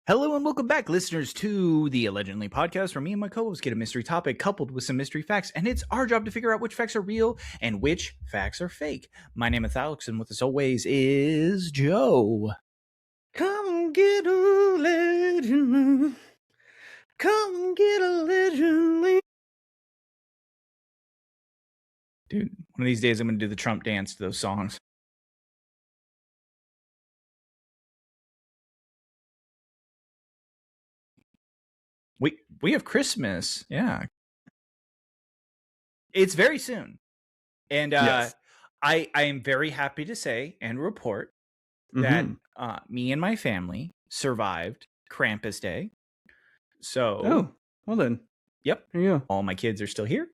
Hello and welcome back, listeners, to the Allegendly podcast, where me and my co-hosts get a mystery topic coupled with some mystery facts, and it's our job to figure out which facts are real and which facts are fake. My name is Alex, and with us always is Joe. Come get a legend. Come get a legend. Dude, one of these days I'm going to do the Trump dance to those songs. We have Christmas. Yeah. It's very soon. And Yes. I am very happy to say and report that me and my family survived Krampus Day. So, Oh, well then. Yep. There you go. All my kids are still here.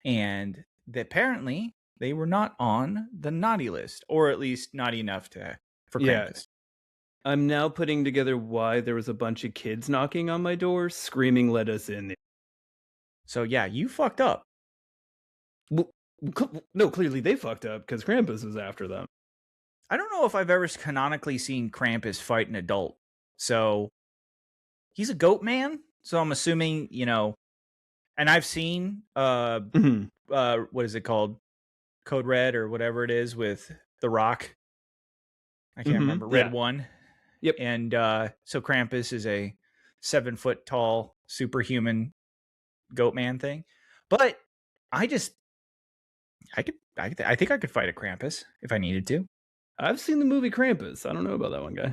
And apparently they were not on the naughty list, or at least naughty enough for Krampus. Yeah. I'm now putting together why there was a bunch of kids knocking on my door, screaming, "Let us in." So yeah, you fucked up. Well, no, clearly they fucked up because Krampus was after them. I don't know if I've ever canonically seen Krampus fight an adult. So he's a goat man. So I'm assuming, and I've seen what is it called? Code Red or whatever it is with The Rock. I can't remember. Red 1. Yep. And so Krampus is a 7-foot tall superhuman goat man thing. But I think I could fight a Krampus if I needed to. I've seen the movie Krampus. I don't know about that one guy.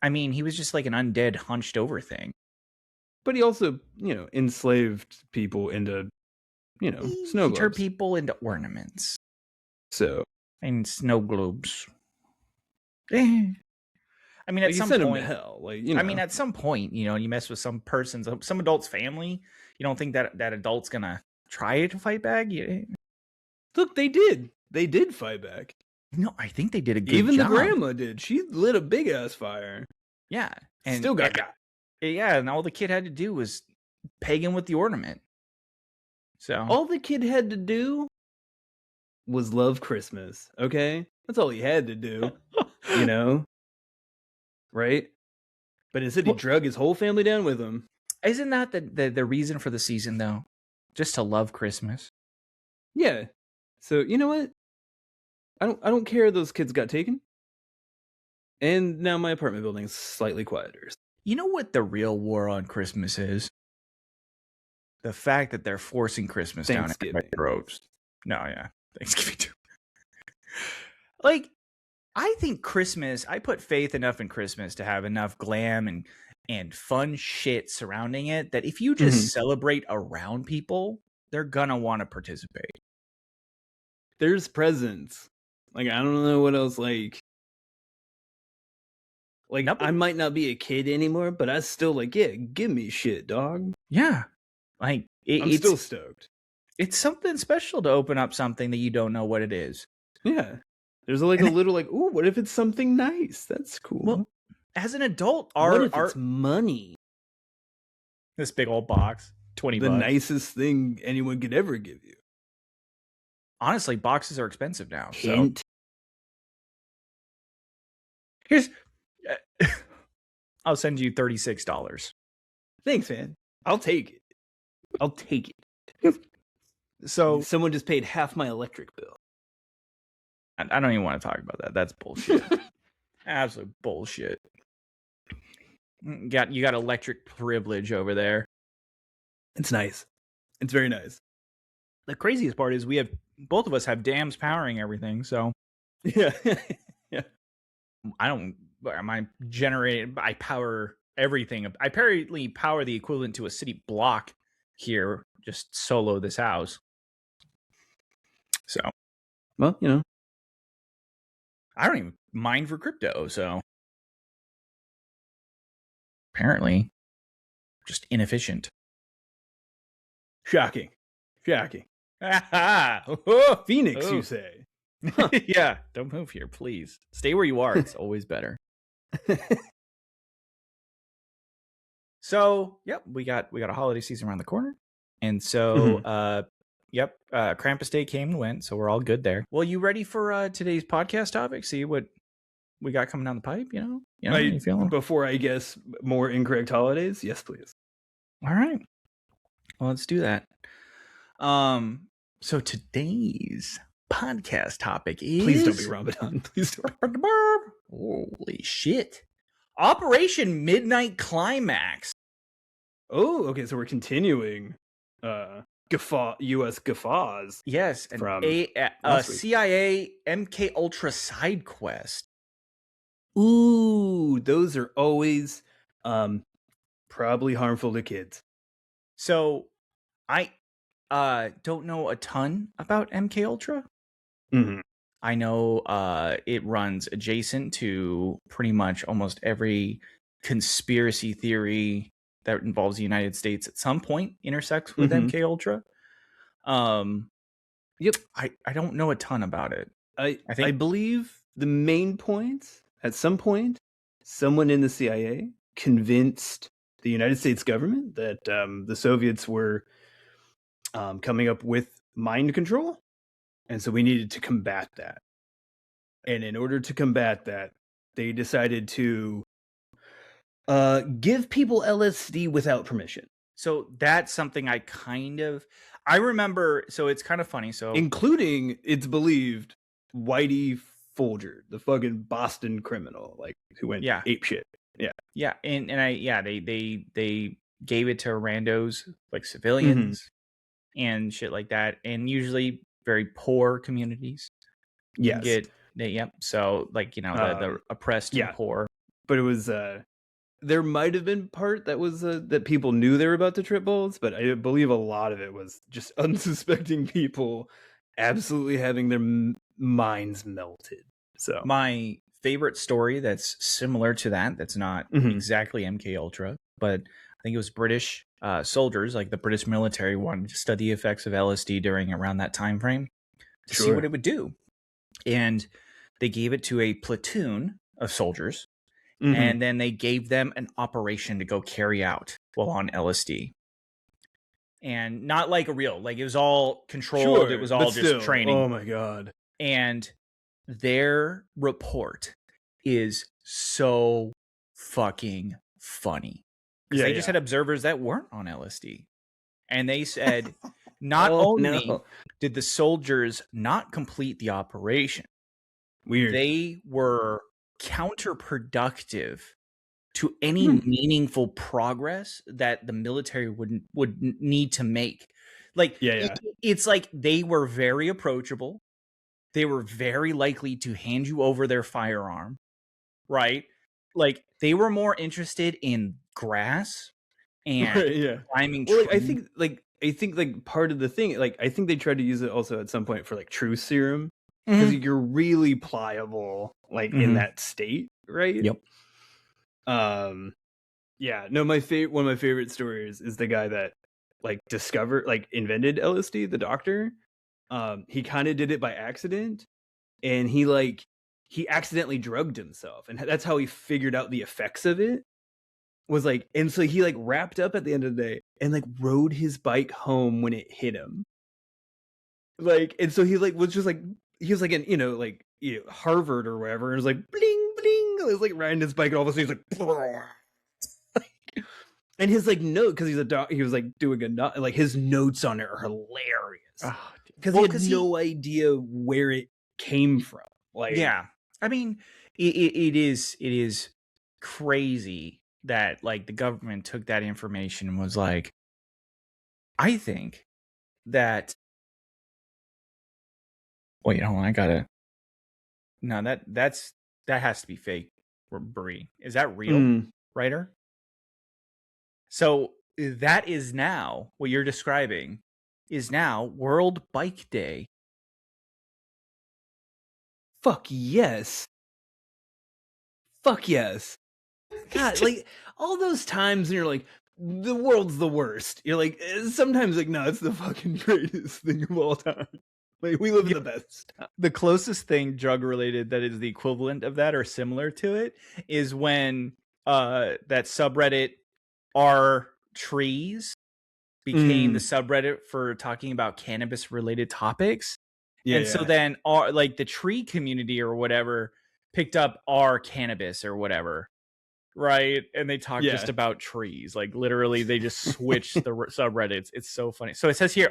I mean, he was just like an undead, hunched over thing. But he also, enslaved people into, snow globes. He turned people into ornaments. So. And snow globes. I mean, at some point, him to hell. I mean, at some point, you mess with some adult's family. You don't think that adult's gonna try to fight back? Look, they did. They did fight back. No, I think they did a good Even job. the grandma did. She lit a big ass fire. Yeah, and still got. Yeah, and all the kid had to do was peg him with the ornament. So all the kid had to do was love Christmas. Okay, that's all he had to do. Right? But instead, he drug his whole family down with him. Isn't that the reason for the season, though? Just to love Christmas. Yeah. So you know what? I don't care those kids got taken. And now my apartment building is slightly quieter. You know what the real war on Christmas is? The fact that they're forcing Christmas down my throats. No, yeah. Thanksgiving too. Like, I think Christmas, I put faith enough in Christmas to have enough glam and fun shit surrounding it that if you just celebrate around people, they're gonna want to participate. There's presents. I don't know what else, I might not be a kid anymore, but I still give me shit, dog. Yeah. I'm still stoked. It's something special to open up something that you don't know what it is. Yeah. There's a little ooh, what if it's something nice? That's cool. Well, as an adult, what if it's money? This big old box, $20. The nicest thing anyone could ever give you. Honestly, boxes are expensive now. Hint. So. Here's, I'll send you $36. Thanks, man. I'll take it. So someone just paid half my electric bill. I don't even want to talk about that. That's bullshit. Absolute bullshit. You got electric privilege over there. It's nice. It's very nice. The craziest part is both of us have dams powering everything. So yeah. Yeah. I power everything. I apparently power the equivalent to a city block here. Just solo this house. So, well, I don't even mine for crypto, so apparently just inefficient. Shocking. Phoenix, you say? Huh. Yeah, don't move here, please. Stay where you are. It's always better. So, yep, we got a holiday season around the corner. And so, Krampus Day came and went, so we're all good there. Well, you ready for today's podcast topic? See what we got coming down the pipe? You feeling? Before I guess more incorrect holidays? Yes, please. All right. Well, let's do that. So today's podcast topic is... Please don't be Ramadan. Please don't. Holy shit. Operation Midnight Climax. Oh, okay. So we're continuing U.S. guffaws. Yes, from a CIA MK Ultra side quest. Ooh, those are always probably harmful to kids. So I don't know a ton about MK Ultra. Mm-hmm. I know it runs adjacent to pretty much almost every conspiracy theory that involves the United States at some point intersects with MK Ultra. Yep. I don't know a ton about it. I believe the main points, at some point, someone in the CIA convinced the United States government that the Soviets were coming up with mind control. And so we needed to combat that. And in order to combat that, they decided to give people LSD without permission. So that's something I remember. So it's kind of funny. So including, it's believed, Whitey Folger, the fucking Boston criminal, like who went ape shit. Yeah, and they gave it to randos, like civilians and shit like that, and usually very poor communities. Yes. So like the oppressed and poor. But it was there might have been part that was that people knew they were about to trip balls, but I believe a lot of it was just unsuspecting people absolutely having their minds melted. So my favorite story that's similar to that's not exactly MK Ultra, but I think it was British soldiers, like the British military, wanted to study the effects of LSD around that time frame to see what it would do, and they gave it to a platoon of soldiers. And then they gave them an operation to go carry out while on LSD. And not like a real, like it was all controlled. It was all just training. Oh my God. And their report is so fucking funny. Because they just had observers that weren't on LSD. And they said, not only did the soldiers not complete the operation, they were counterproductive to any meaningful progress that the military would need to make. Like, it's like they were very approachable. They were very likely to hand you over their firearm, right? Like, they were more interested in grass and climbing trees. I think part of the thing, like, I think they tried to use it also at some point for like truth serum, because you're really pliable, like in that state, right? Yep. No, one of my favorite stories is the guy that like invented LSD, the doctor. He kind of did it by accident, and he accidentally drugged himself, and that's how he figured out the effects of it. Was like, and so he like wrapped up at the end of the day and like rode his bike home when it hit him. Like, and so he like was just like, he was like in Harvard or wherever, and it was like bling bling. He was like riding his bike, and all of a sudden he's like, and his like note, because he's a doc, he was like doing like his notes on it are hilarious because he had no idea where it came from. Like, I mean, it is crazy that like the government took that information and was like, I think that. Wait, hold on, that has to be fake, Brie. Is that real, writer? So that is now, what you're describing is now World Bike Day. Fuck yes. God, like all those times when you're like, the world's the worst. You're like, sometimes like, no, it's the fucking greatest thing of all time. Like, we live in the best. The closest thing drug related that is the equivalent of that or similar to it is when that subreddit R Trees became the subreddit for talking about cannabis related topics. So then like the tree community or whatever picked up our cannabis or whatever, right? And they talk just about trees. Like literally, they just switch the subreddits. It's so funny. So it says here,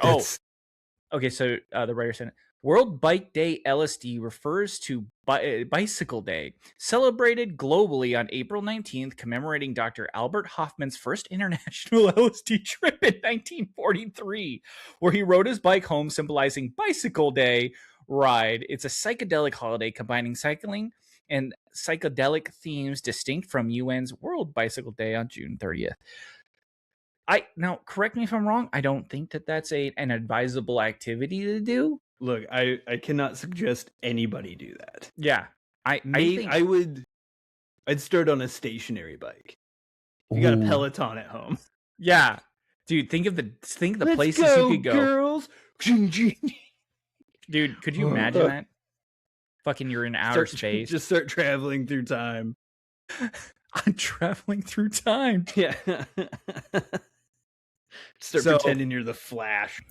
okay. So the writer said, World Bike Day LSD refers to Bicycle Day, celebrated globally on April 19th, commemorating Dr. Albert Hoffman's first international LSD trip in 1943, where he rode his bike home, symbolizing Bicycle Day ride. It's a psychedelic holiday combining cycling and psychedelic themes distinct from UN's World Bicycle Day on June 30th. Now, correct me if I'm wrong. I don't think that that's an advisable activity to do. Look, I cannot suggest anybody do that. Yeah. I'd start on a stationary bike. You got a Peloton at home. Yeah. Dude, think of the places you could go. Girls. Dude, could you imagine that? Fucking you're in outer space. Just start traveling through time. I'm traveling through time. Yeah. Start pretending you're the Flash.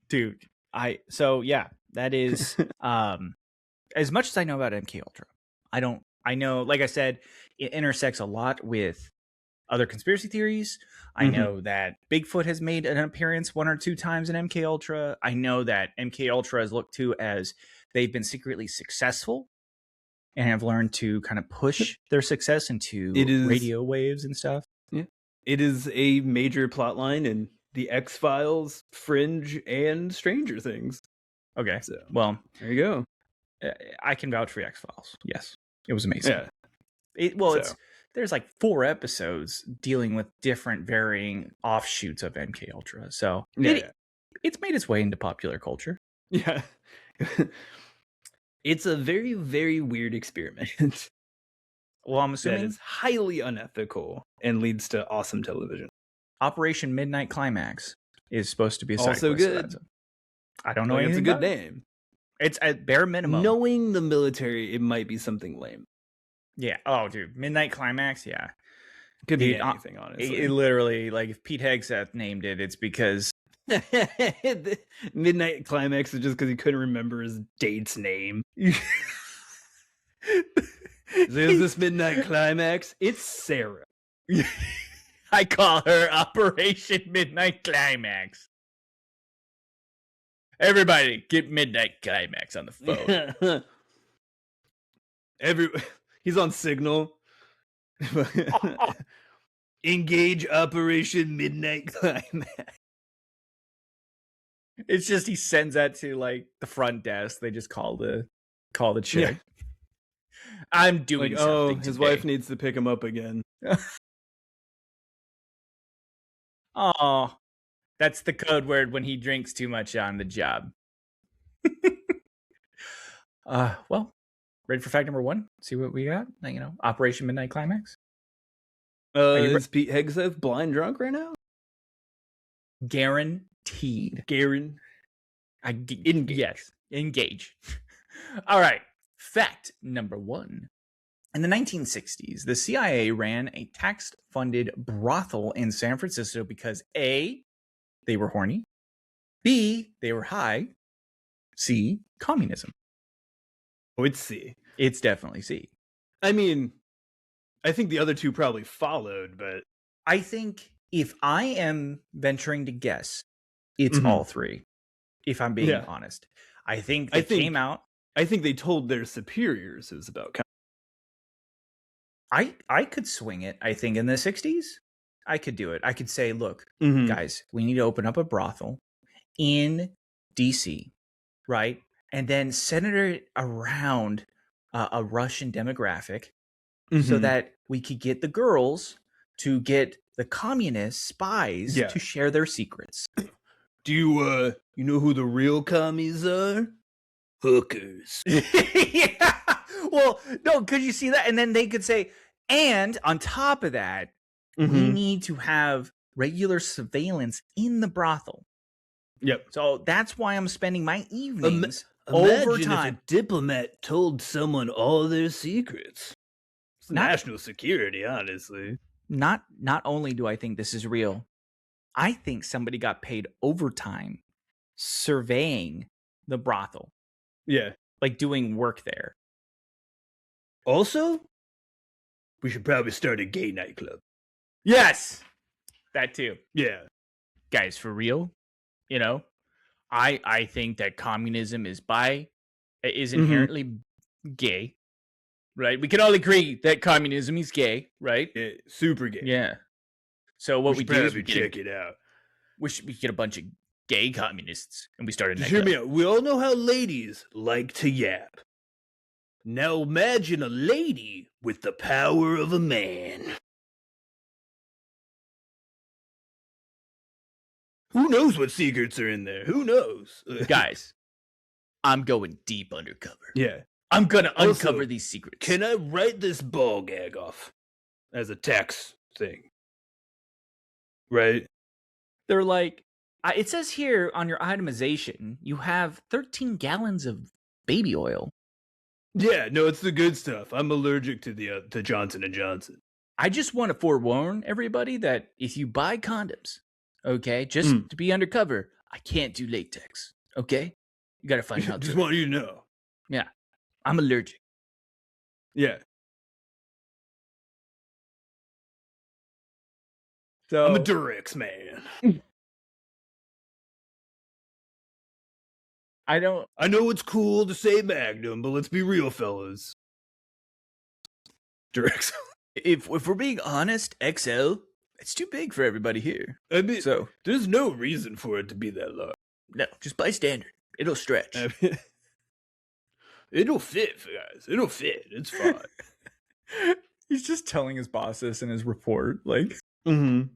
Dude, that is as much as I know about MK Ultra. I know, like I said, it intersects a lot with other conspiracy theories. I know that Bigfoot has made an appearance 1 or 2 times in MK Ultra. I know that MK Ultra is looked to as they've been secretly successful and have learned to kind of push their success into radio waves and stuff. Yeah. It is a major plot line in the X-Files, Fringe, and Stranger Things. Okay. So, well, there you go. I can vouch for X-Files. Yes. It was amazing. Yeah. There's like 4 episodes dealing with different varying offshoots of MK Ultra. So it's made its way into popular culture. Yeah. It's a very, very weird experiment. Well, I'm assuming that is highly unethical and leads to awesome television. Operation Midnight Climax is supposed to be also good. I don't know anything. It's a good name. It's at bare minimum. Knowing the military, it might be something lame. Yeah. Oh, dude. Midnight Climax. Yeah. Could be anything, honestly. It literally, like, if Pete Hegseth named it, it's because Midnight Climax is just because he couldn't remember his date's name. Is this Midnight Climax? It's Sarah. I call her Operation Midnight Climax. Everybody, get Midnight Climax on the phone. He's on Signal. Engage Operation Midnight Climax. It's just he sends that to like the front desk. They just call the chick. Yeah. I'm doing something. His wife needs to pick him up again. Oh, that's the code word when he drinks too much on the job. Well, ready for fact number 1? See what we got? Operation Midnight Climax. Is Pete Hegseth blind drunk right now? Guaranteed. Engage. Yes, engage. All right. Fact number 1. In the 1960s, the CIA ran a tax-funded brothel in San Francisco because A, they were horny, B, they were high, C, communism. Oh, it's C. It's definitely C. I mean, I think the other two probably followed, but I think if I am venturing to guess, it's all 3. If I'm being honest, I think they came out. I think they told their superiors it was about. I could swing it. I think in the 60s, I could do it. I could say, look, guys, we need to open up a brothel in DC, right? And then center it around a Russian demographic so that we could get the girls to get the communist spies to share their secrets. Do you know who the real commies are? Hookers. Yeah. Well, no, could you see that? And then they could say, and on top of that, we need to have regular surveillance in the brothel. Yep. So that's why I'm spending my evenings overtime. overtime. If a diplomat told someone all their secrets. It's national security, honestly. Not only do I think this is real, I think somebody got paid overtime surveying the brothel. Yeah. Like doing work there. Also, we should probably start a gay nightclub. Yes, that too. Yeah, guys, for real. You know, I think that communism is inherently gay, right? We can all agree that communism is gay, right? Yeah, super gay. Yeah. So what we do is we check it out. We get a bunch of gay communists and we start a Just nightclub. hear me out. We all know how ladies like to yap. Now imagine a lady with the power of a man. Who knows what secrets are in there? Who knows? Guys, I'm going deep undercover. Yeah. I'm going to uncover these secrets. Can I write this ball gag off as a tax thing? Right? They're like, it says here on your itemization, you have 13 gallons of baby oil. Yeah, no, it's the good stuff. I'm allergic to the to Johnson & Johnson. I just want to forewarn everybody that if you buy condoms, okay, just to be undercover, I can't do latex, okay? You got to find out. Just want you to know. Yeah, I'm allergic. Yeah. So I'm a Durex man. I know it's cool to say Magnum, but let's be real, fellas. Durex. If we're being honest, XL, it's too big for everybody here. I mean, so there's no reason for it to be that large. No, just buy standard. It'll stretch. I mean, it'll fit, guys. It'll fit. It's fine. He's just telling his boss this in his report, like. Mm-hmm.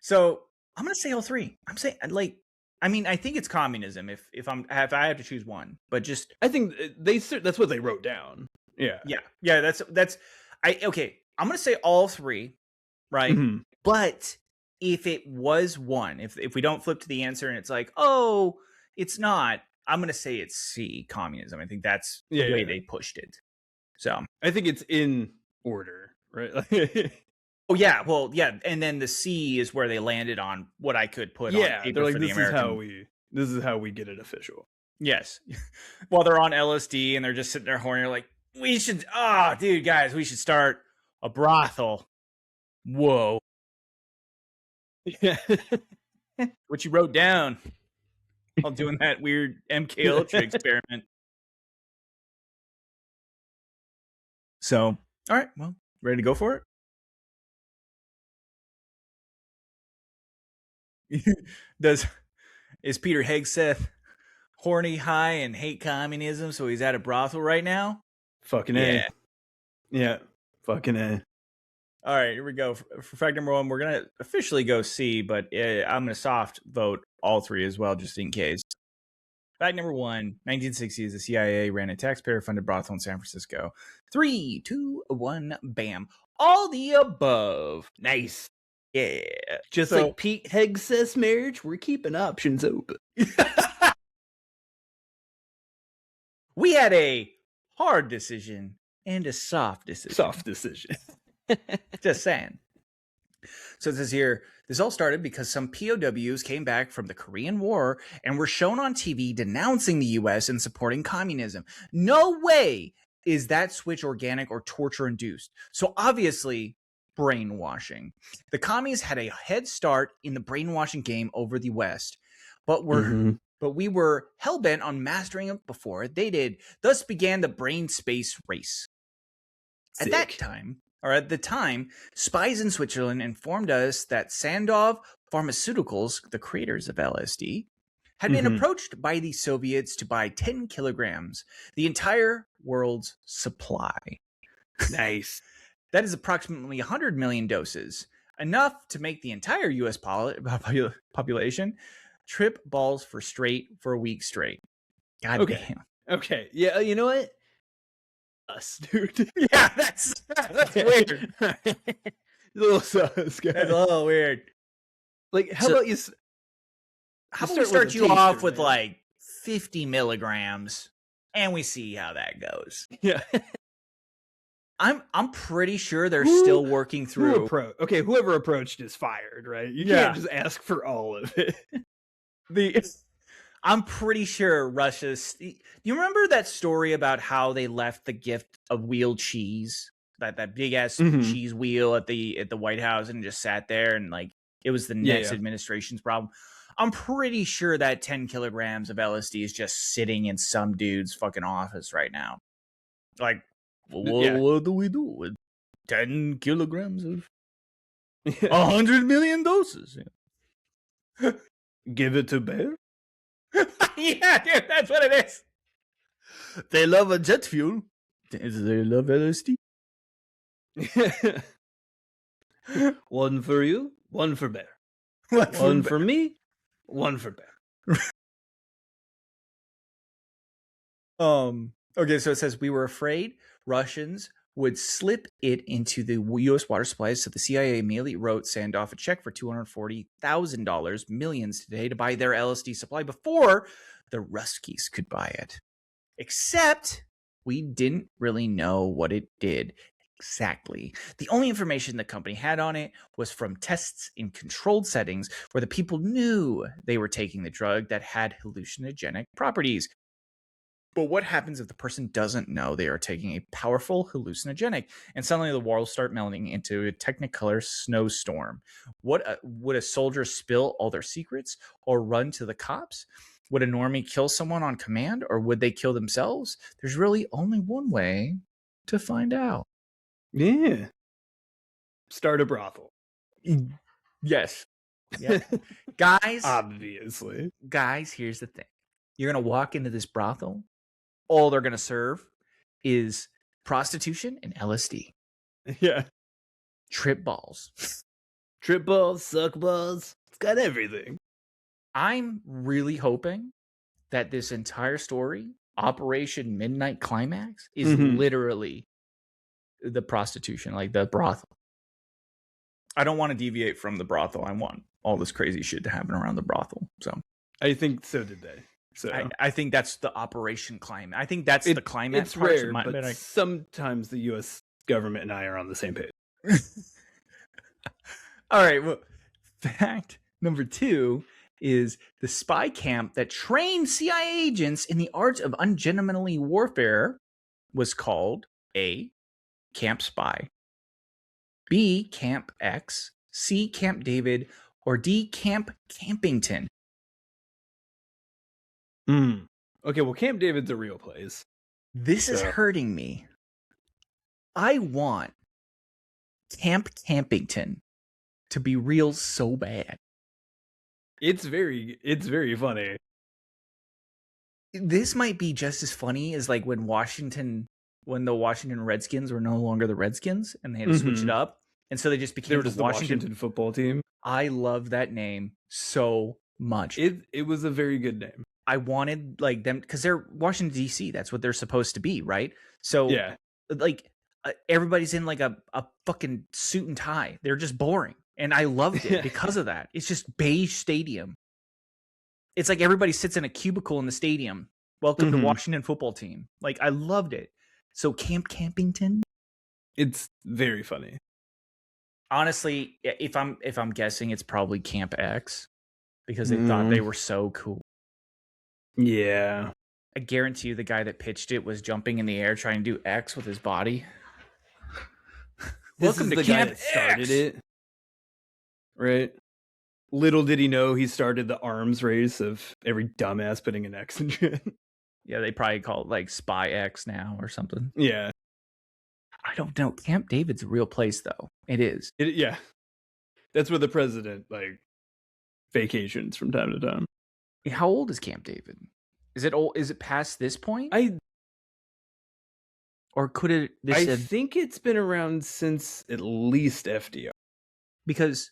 So I'm gonna say all three. I'm saying I think it's communism if I have to choose one, but just I think that's what they wrote down. Yeah. That's okay. I'm gonna say all three, right? Mm-hmm. But if it was one, if we don't flip to the answer and it's like, oh, it's not, I'm gonna say it's C, communism. I think that's the way they pushed it. So I think it's in order, right? Oh yeah, well yeah, and then the C is where they landed on what I could put on paper they're like, for the American. This is how we get it official. Yes. While they're on LSD and they're just sitting there horny, like, we should guys, we should start a brothel. Whoa. Yeah. What you wrote down while doing that weird MK Ultra experiment. So, all right, well, ready to go for it? Is Peter Hegseth horny, high, and hate communism, so he's at a brothel right now? Fucking A. Yeah. Fucking A. All right, here we go. For fact number one, we're going to officially go C, but I'm going to soft vote all three as well, just in case. Fact number one, 1960s, the CIA ran a taxpayer-funded brothel in San Francisco. 3, 2, 1, bam. All the above. Nice. Yeah. Just like Pete Hegseth's marriage, we're keeping options open. We had a hard decision and a soft decision. Soft decision. Just saying. So it says here, this all started because some POWs came back from the Korean War and were shown on TV denouncing the US and supporting communism. No way is that switch organic or torture-induced. So obviously, brainwashing. The commies had a head start in the brainwashing game over the West, but we were hell-bent on mastering it before they did. Thus began the brain space race. Sick. At the time, spies in Switzerland informed us that Sandoz Pharmaceuticals, the creators of LSD, had been approached by the Soviets to buy 10 kilograms, the entire world's supply. Nice. That is approximately 100 million doses, enough to make the entire U.S. population trip balls for a week straight. God damn. Okay. Yeah, you know what? Us, dude. Yeah, that's weird. A little sus, guys. That's a little weird. Like, how about we start you off with like 50 milligrams and we see how that goes? Yeah. I'm pretty sure they're still working through. Whoever approached is fired, right? You can't just ask for all of it. I'm pretty sure Russia's. You remember that story about how they left the gift of wheeled cheese, that big ass cheese wheel at the White House, and just sat there, and like it was the next administration's problem. I'm pretty sure that 10 kilograms of LSD is just sitting in some dude's fucking office right now. Like, what do we do with 10 kilograms of 100 million doses? Give it to Bear? Yeah, dude, that's what it is. They love a jet fuel. They love LSD. One for you, one for Bear. One for me, one for Bear. Okay, so it says we were afraid Russians would slip it into the U.S. water supplies, so the CIA immediately wrote Sandoff a check for $240,000, millions today, to buy their LSD supply before the Ruskies could buy it. Except we didn't really know what it did exactly. The only information the company had on it was from tests in controlled settings where the people knew they were taking the drug that had hallucinogenic properties. But what happens if the person doesn't know they are taking a powerful hallucinogenic and suddenly the walls start melting into a Technicolor snowstorm? Would a soldier spill all their secrets or run to the cops? Would a normie kill someone on command, or would they kill themselves? There's really only one way to find out. Yeah. Start a brothel. Yes. Yep. Guys. Obviously. Guys, here's the thing. You're going to walk into this brothel. All they're going to serve is prostitution and LSD. Yeah. Trip balls. Trip balls, suck balls. It's got everything. I'm really hoping that this entire story, Operation Midnight Climax, is literally the prostitution, like the brothel. I don't want to deviate from the brothel. I want all this crazy shit to happen around the brothel. So I think so did they. So I think that's the Operation Climax. I think that's the climax. It's rare, but sometimes the U.S. government and I are on the same page. All right. Well, fact number 2 is the spy camp that trained CIA agents in the art of ungentlemanly warfare was called A, Camp Spy, B, Camp X, C, Camp David, or D, Camp Campington. Okay, well, Camp David's a real place. This is hurting me. I want Camp Campington to be real so bad. It's very funny. This might be just as funny as like when the Washington Redskins were no longer the Redskins and they had to switch it up. And so they just became the Washington football team. I love that name so much. It was a very good name. I wanted like them because they're Washington D.C. That's what they're supposed to be, right? So yeah, like everybody's in like a fucking suit and tie. They're just boring, and I loved it because of that. It's just beige stadium. It's like everybody sits in a cubicle in the stadium. Welcome to Washington football team. Like I loved it. So Camp Campington. It's very funny. Honestly, if I'm guessing, it's probably Camp X because they thought they were so cool. Yeah. I guarantee you the guy that pitched it was jumping in the air trying to do X with his body. Welcome to the Camp guy that started it. Right? Little did he know he started the arms race of every dumbass putting an X in it. Yeah, they probably call it like Spy X now or something. Yeah. I don't know. Camp David's a real place, though. It is. Yeah. That's where the president, like, vacations from time to time. How old is Camp David? Is it old? Is it past this point? Or could it? I think it's been around since at least FDR. Because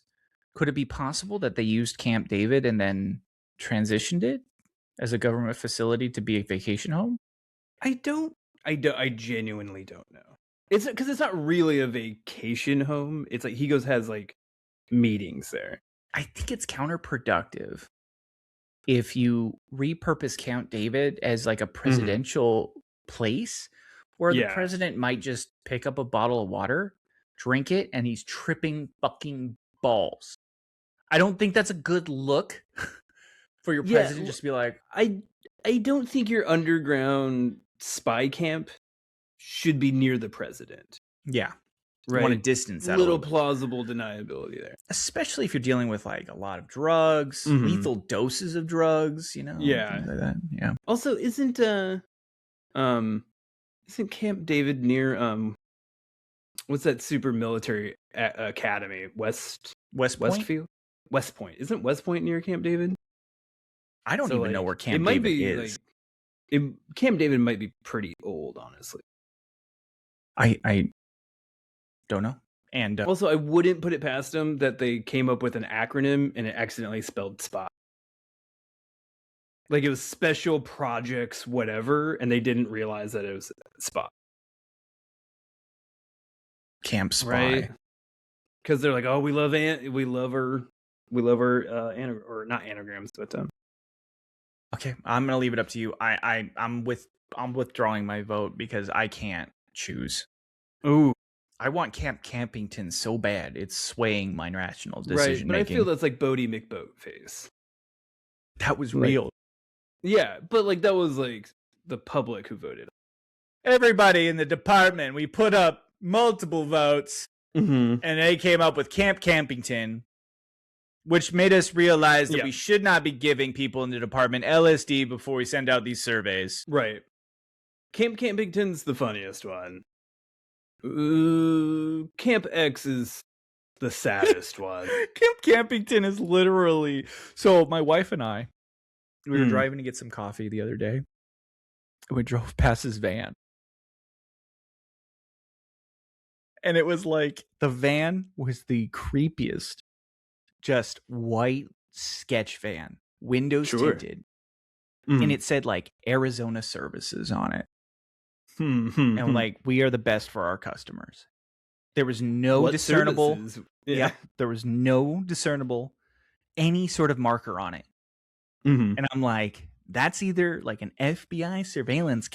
could it be possible that they used Camp David and then transitioned it as a government facility to be a vacation home? I genuinely don't know. It's because it's not really a vacation home. It's like he has like meetings there. I think it's counterproductive if you repurpose Camp David as like a presidential place where the president might just pick up a bottle of water, drink it, and he's tripping fucking balls. I don't think that's a good look for your president just to be like, I don't think your underground spy camp should be near the president. Yeah. Right. Want to distance that little plausible deniability there. Especially if you're dealing with like a lot of drugs, lethal doses of drugs, you know? Yeah. Things like that. Yeah. Also, isn't Camp David near what's that super military academy? Westfield? West Point. Isn't West Point near Camp David? I don't even know where Camp David is. Camp David might be pretty old, honestly. I don't know. And also, I wouldn't put it past them that they came up with an acronym and it accidentally spelled spy. Like it was Special Projects whatever, and they didn't realize that it was spy. Camp Spy. Right? Because they're like, oh, we love our or not anagrams, but okay, I'm gonna leave it up to you. I'm withdrawing my vote because I can't choose. Ooh. I want Camp Campington so bad. It's swaying my rational decision making. But I feel that's like Bodie McBoat face. That was real. Yeah, but like that was like the public who voted. Everybody in the department, we put up multiple votes, and they came up with Camp Campington, which made us realize that we should not be giving people in the department LSD before we send out these surveys. Right. Camp Campington's the funniest one. Camp X is the saddest one. Camp Campington is literally... So my wife and I, we were driving to get some coffee the other day. We drove past his van. And it was like, the van was the creepiest, just white sketch van, windows tinted. And it said like Arizona Services on it. And like, we are the best for our customers. There was no discernible. Yeah. There was no discernible any sort of marker on it. And I'm like, that's either like an FBI surveillance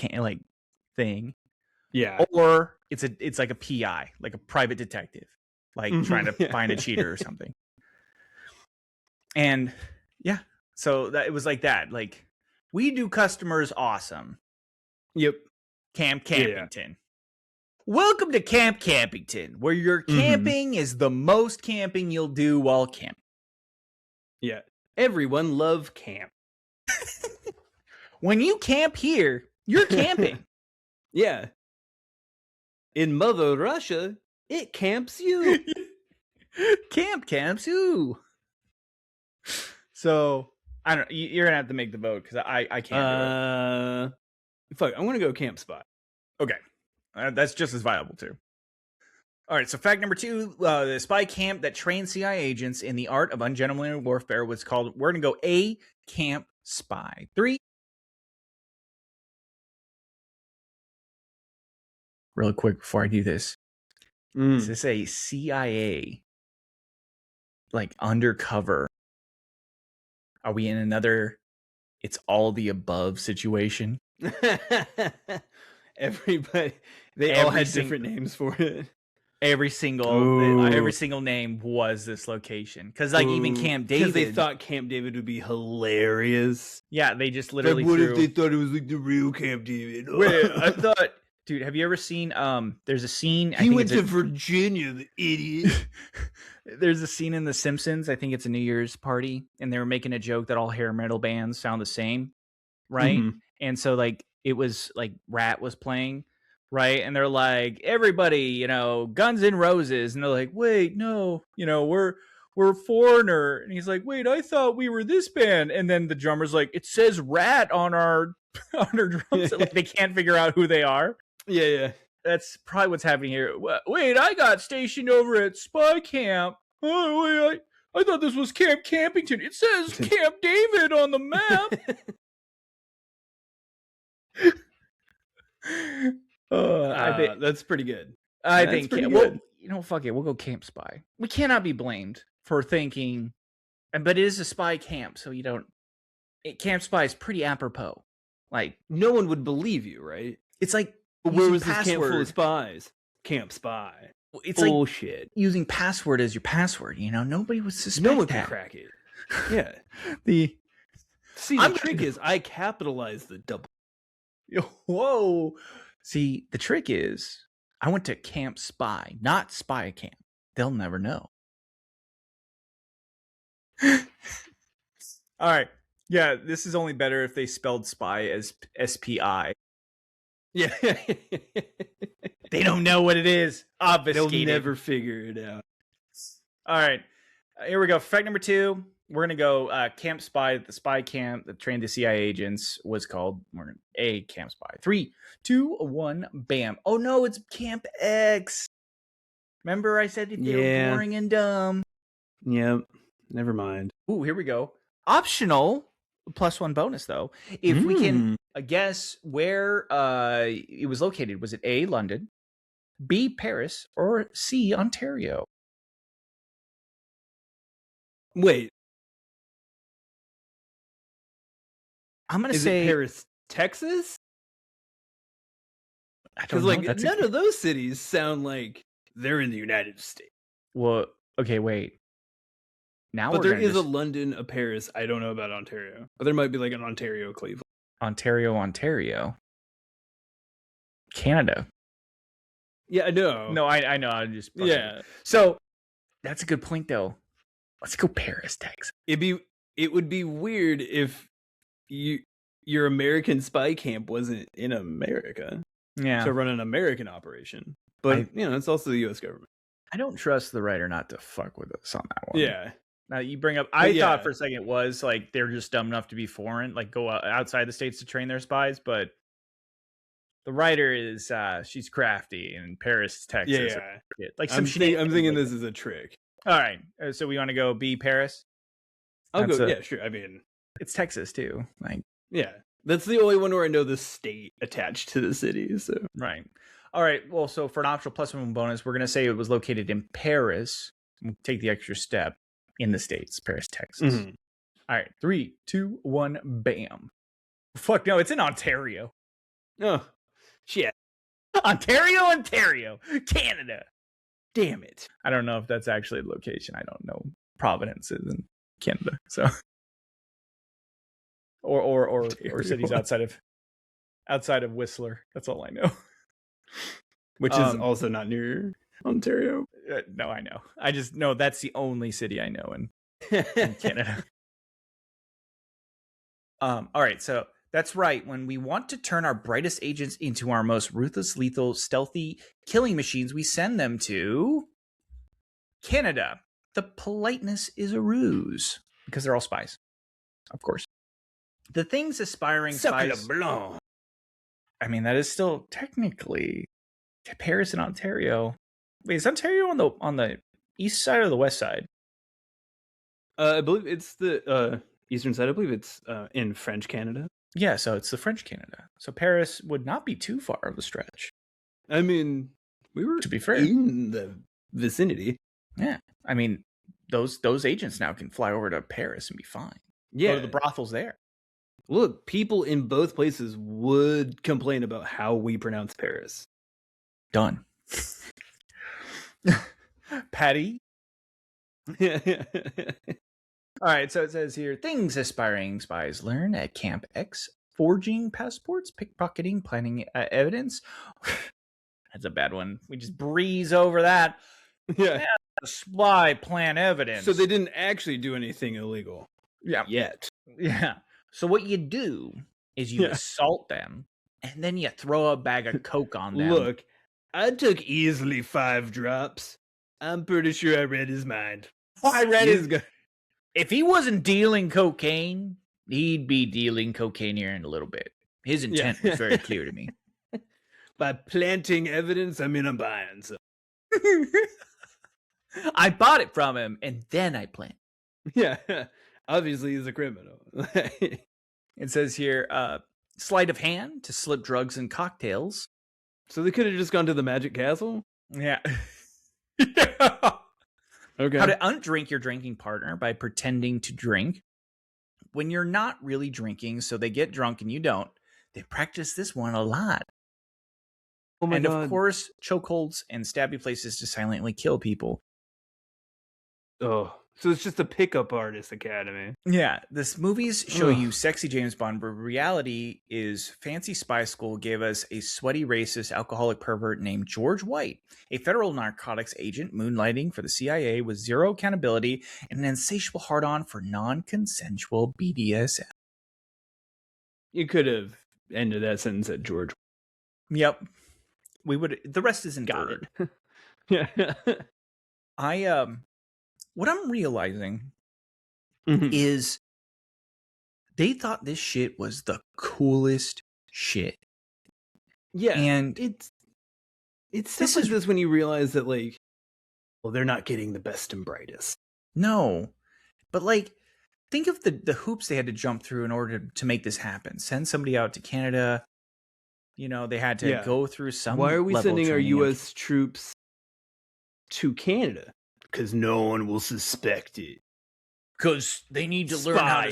thing. Yeah. Or it's like a PI, like a private detective, like trying to find a cheater or something. And yeah, so that it was like that. Like, we do customers awesome. Yep. Camp Campington. Yeah. Welcome to Camp Campington, where your camping is the most camping you'll do while camping. Yeah. Everyone love camp. When you camp here, you're camping. Yeah. In Mother Russia, it camps you. Camp camps you. So, I don't. You're gonna have to make the vote because I can't do it. Fuck, I'm gonna go Camp Spy. Okay, that's just as viable too. All right, so fact number 2: the spy camp that trained CIA agents in the art of ungentlemanly warfare was called. We're gonna go A, Camp Spy. 3. Real quick before I do this, is this a CIA like undercover? Are we in another it's all the above situation? Everybody, they all had different names for it. Every single name was this location. Because like even Camp David, because they thought Camp David would be hilarious. Yeah, they just literally. What if they thought it was like the real Camp David? Wait, I thought, dude, have you ever seen? There's a scene. He went to Virginia, the idiot. There's a scene in The Simpsons. I think it's a New Year's party, and they were making a joke that all hair metal bands sound the same, right? And so like it was like Rat was playing. Right. And they're like, everybody, Guns N' Roses. And they're like, wait, no, we're Foreigner. And he's like, wait, I thought we were this band. And then the drummer's like, it says Rat on our drums. Like, they can't figure out who they are. Yeah. That's probably what's happening here. Wait, I got stationed over at Spy Camp. Oh, wait, I thought this was Camp Campington. It says Camp David on the map. I think that's pretty good. I think good. Fuck it. We'll go Camp Spy. We cannot be blamed for thinking, but it is a spy camp, so Camp Spy is pretty apropos. Like, no one would believe you, right? It's like, where was this camp full of spies? Camp Spy. It's bullshit. Like using password as your password. Nobody would suspect no one that. Could crack it. Yeah. See, the trick is I capitalize the double. Whoa. See, the trick is I went to Camp Spy, not Spy Camp. They'll never know. All right. Yeah, this is only better if they spelled spy as SPI. Yeah. They don't know what it is. Obfuscated. They'll never figure it out. All right. Here we go. Fact number 2. We're going to go Camp Spy. The spy camp that trained the CIA agents was called a Camp Spy. 3, 2, 1, bam. Oh, no, it's Camp X. Remember I said they were boring and dumb. Yep. Never mind. Ooh, here we go. Optional +1 bonus, though. If we can guess where it was located. Was it A, London, B, Paris, or C, Ontario? Wait. I'm going to say Paris, Texas? Because none of those cities sound like they're in the United States. Well, okay, wait. Now, but there is a London, a Paris. I don't know about Ontario, but there might be like an Ontario, Cleveland. Ontario. Canada. Yeah, I know. No, I know. I'm just So that's a good point, though. Let's go Paris, Texas. It would be weird if your American spy camp wasn't in America. Yeah. To run an American operation. But it's also the US government. I don't trust the writer not to fuck with us on that one. Yeah. Now you bring up I thought for a second it was like they're just dumb enough to be foreign, like go outside the states to train their spies, but the writer is she's crafty in Paris, Texas. Yeah. Like I'm thinking this is a trick. All right. So we want to go B, Paris? I'll go. Yeah, sure. I mean, it's Texas too. Like, yeah, that's the only one where I know the state attached to the city. So right. All right. Well, so for an optional +1 bonus, we're gonna say it was located in Paris. We'll take the extra step in the States, Paris, Texas. Mm-hmm. All right. 3, 2, 1, bam. Fuck no, it's in Ontario. Oh, shit. Ontario, Canada. Damn it. I don't know if that's actually the location. I don't know. Providence is in Canada, so or cities outside of Whistler. That's all I know. Which is also not near Ontario. No, I know. I just know that's the only city I know in Canada. All right, so that's right. When we want to turn our brightest agents into our most ruthless, lethal, stealthy killing machines, we send them to Canada. The politeness is a ruse because they're all spies, of course. The things aspiring spies. I mean, that is still technically Paris and Ontario. Wait, is Ontario on the east side or the west side? I believe it's the eastern side. I believe it's in French Canada. Yeah, so it's the French Canada. So Paris would not be too far of a stretch. I mean, we were, to be fair, in the vicinity. Yeah, I mean, those agents now can fly over to Paris and be fine. Yeah, go to the brothels there. Look, people in both places would complain about how we pronounce Paris. Done. Patty. All right, so it says here, things aspiring spies learn at Camp X: forging passports, pickpocketing, planning evidence. That's a bad one. We just breeze over that. Yeah. Spy plan evidence. So they didn't actually do anything illegal. Yeah. Yet. Yeah. So what you do is you assault them, and then you throw a bag of coke on them. Look, I took easily 5 drops. I'm pretty sure I read his mind. I read his. If he wasn't dealing cocaine, he'd be dealing cocaine here in a little bit. His intent was very clear to me. By planting evidence, I mean I'm buying. So. I bought it from him, and then I planted. Yeah, obviously he's a criminal. It says here, sleight of hand to slip drugs and cocktails. So they could have just gone to the Magic Castle? Yeah. Okay. How to undrink your drinking partner by pretending to drink when you're not really drinking, so they get drunk and you don't. They practice this one a lot. Oh my God. Of course, chokeholds and stabby places to silently kill people. Oh, So it's just a pickup artist academy. Yeah, this movies show you sexy James Bond, but reality is fancy spy school gave us a sweaty racist alcoholic pervert named George White, a federal narcotics agent moonlighting for the CIA with zero accountability and an insatiable hard-on for non-consensual BDSM. You could have ended that sentence at George. Yep. We would. The rest is inverted. Yeah. What I'm realizing is they thought this shit was the coolest shit. Yeah, and it's stuff like this when you realize that, like, well, they're not getting the best and brightest. No, but like, think of the hoops they had to jump through in order to make this happen. Send somebody out to Canada. You know, they had to go through some. Why are we sending our U.S. troops to Canada? Because no one will suspect it. Because they need to learn how to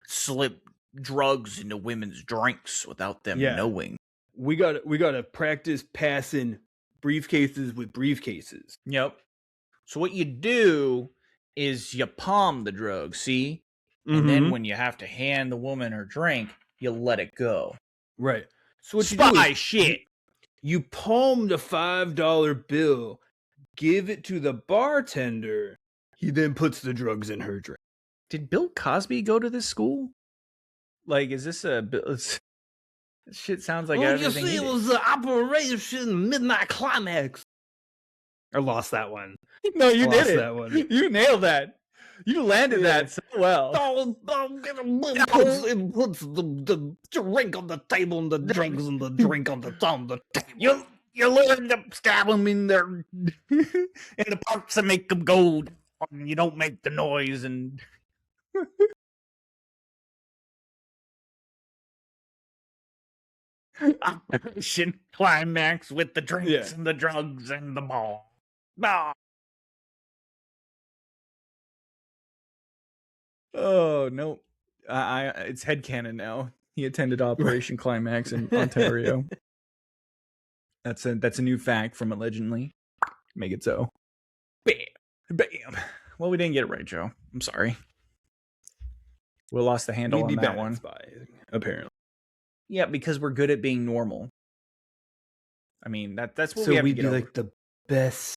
slip drugs into women's drinks without them knowing. We gotta practice passing briefcases with briefcases. Yep. So what you do is you palm the drug, see? And then when you have to hand the woman her drink, you let it go. Right. So what you do is shit. You palm the $5 bill, give it to the bartender. He then puts the drugs in her drink. Did Bill Cosby go to this school? Like, is this this shit sounds like everything. You see, it was Operation Midnight Climax. I lost that one. No, you did it. That one. You nailed that. You landed that so well. It puts the drink on the table and the drinks and the drink on the table. You learn to stab them in their in the parts that make them gold. You don't make the noise and. Operation Climax with the drinks and the drugs and the ball. Oh no, it's headcanon now. He attended Operation Climax in Ontario. That's a new fact from Allegendly. Make it so. Bam. Well, we didn't get it right, Joe. I'm sorry. We lost the handle on that one. Apparently. Yeah, because we're good at being normal. I mean, that's what so we have to get over. Like the best.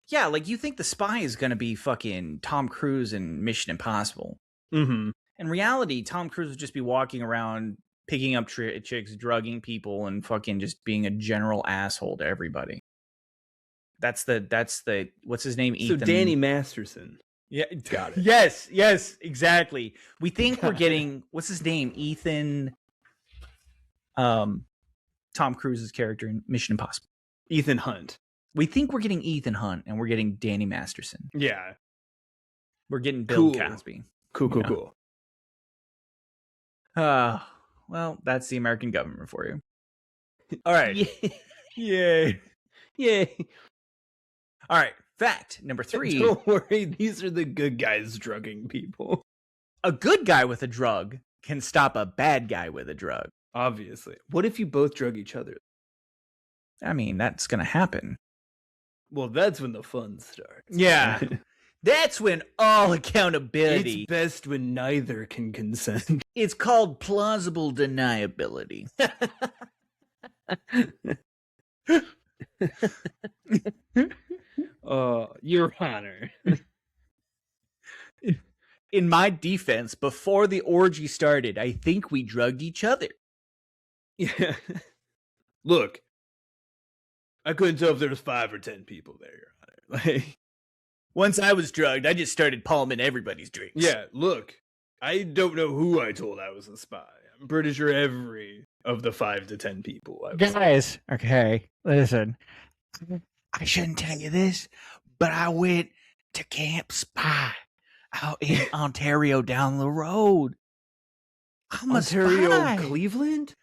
Yeah, like you think the spy is going to be fucking Tom Cruise in Mission Impossible. Mm-hmm. In reality, Tom Cruise would just be walking around, picking up chicks, drugging people, and fucking just being a general asshole to everybody. That's the what's his name? Ethan. So Danny Masterson. Yeah, got it. Yes, exactly. We think we're getting what's his name? Ethan. Tom Cruise's character in Mission Impossible. Ethan Hunt. We think we're getting Ethan Hunt, and we're getting Danny Masterson. Yeah. We're getting Bill Cosby. Cool. Well, that's the American government for you. All right. Yay. All right. Fact number 3. Don't worry, these are the good guys drugging people. A good guy with a drug can stop a bad guy with a drug. Obviously. What if you both drug each other? I mean, that's going to happen. Well, that's when the fun starts. Yeah. That's when all accountability. It's best when neither can consent. It's called plausible deniability. Your Honor. In my defense, before the orgy started, I think we drugged each other. Yeah. Look, I couldn't tell if there was 5 or 10 people there, Your Honor. Like, once I was drugged, I just started palming everybody's drinks. Yeah, look, I don't know who I told I was a spy. I'm pretty sure every of the 5 to 10 people. Guys, okay, listen. I shouldn't tell you this, but I went to Camp Spy out in Ontario down the road. I'm Ontario, a spy. Cleveland?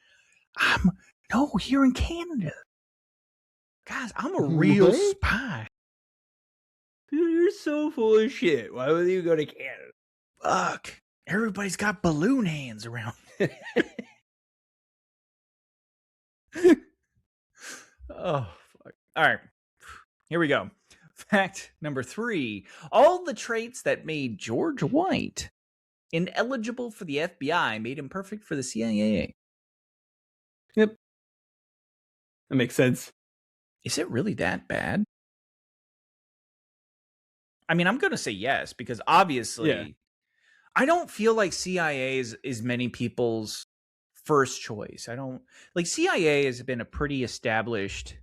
No, here in Canada. Guys, I'm a real spy. Dude, you're so full of shit. Why would you go to Canada? Fuck. Everybody's got balloon hands around. Oh, fuck. All right. Here we go. Fact number 3. All the traits that made George White ineligible for the FBI made him perfect for the CIA. Yep. That makes sense. Is it really that bad? I mean, I'm going to say yes, because obviously I don't feel like CIA is many people's first choice. I don't like CIA has been a pretty established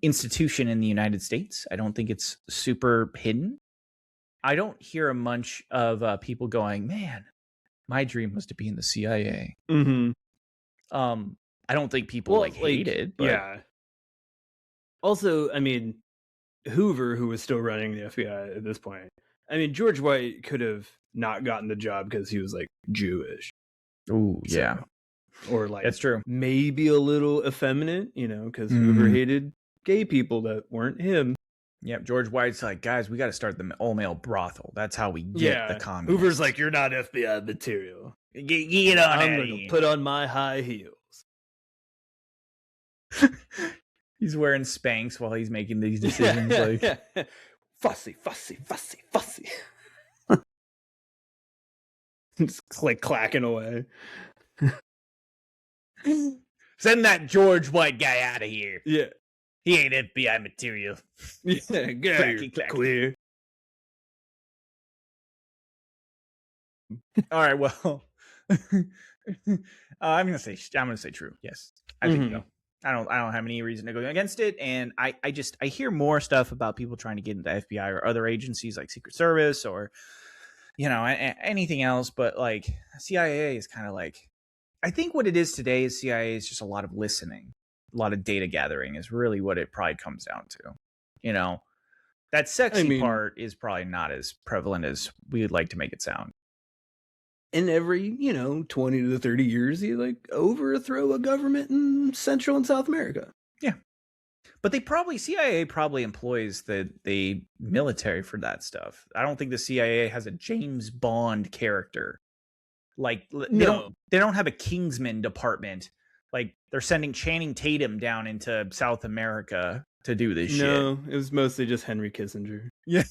institution in the United States. I don't think it's super hidden. I don't hear a bunch of people going, man, my dream was to be in the CIA. Mm-hmm. I don't think people hate it. But... Yeah. Also, I mean, Hoover, who was still running the FBI at this point, I mean, George White could have not gotten the job because he was like Jewish. Oh, yeah. Or like, that's true. Maybe a little effeminate, because Hoover hated gay people that weren't him. Yep, George White's like, guys, we got to start the all-male brothel. That's how we get the communists. Hoover's like, you're not FBI material. Get on I'm going to put on my high heels. He's wearing Spanx while he's making these decisions. Fussy. Just clacking away. Send that George White guy out of here. Yeah. He ain't FBI material. Yeah, get out of here. Clear. All right, well, I'm gonna say true. Yes, I think so. I don't have any reason to go against it, and I hear more stuff about people trying to get into FBI or other agencies like Secret Service or anything else, but like CIA is kind of like, I think what it is today is CIA is just a lot of listening, a lot of data gathering is really what it probably comes down to. That sexy part is probably not as prevalent as we would like to make it sound. In every 20 to 30 years, you like overthrow a government in Central and South America. Yeah, but CIA probably employs the military for that stuff. I don't think the CIA has a James Bond character. Like they don't have a Kingsman department. Like they're sending Channing Tatum down into South America to do this shit. No, it was mostly just Henry Kissinger. Yeah.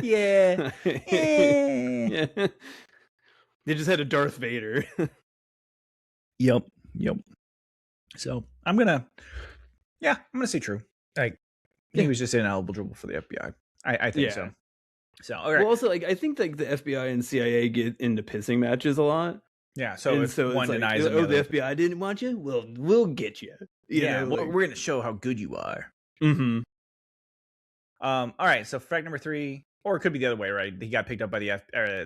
Yeah. Yeah. They just had a Darth Vader. Yep. So I'm gonna say true. Like he was just ineligible for the FBI. I think so. So okay. Well, also I think like the FBI and CIA get into pissing matches a lot. Yeah. So if one denies the FBI didn't want you, well, we'll get you. We're gonna show how good you are. Mm-hmm. All right. So fact number 3, or it could be the other way, right? He got picked up by the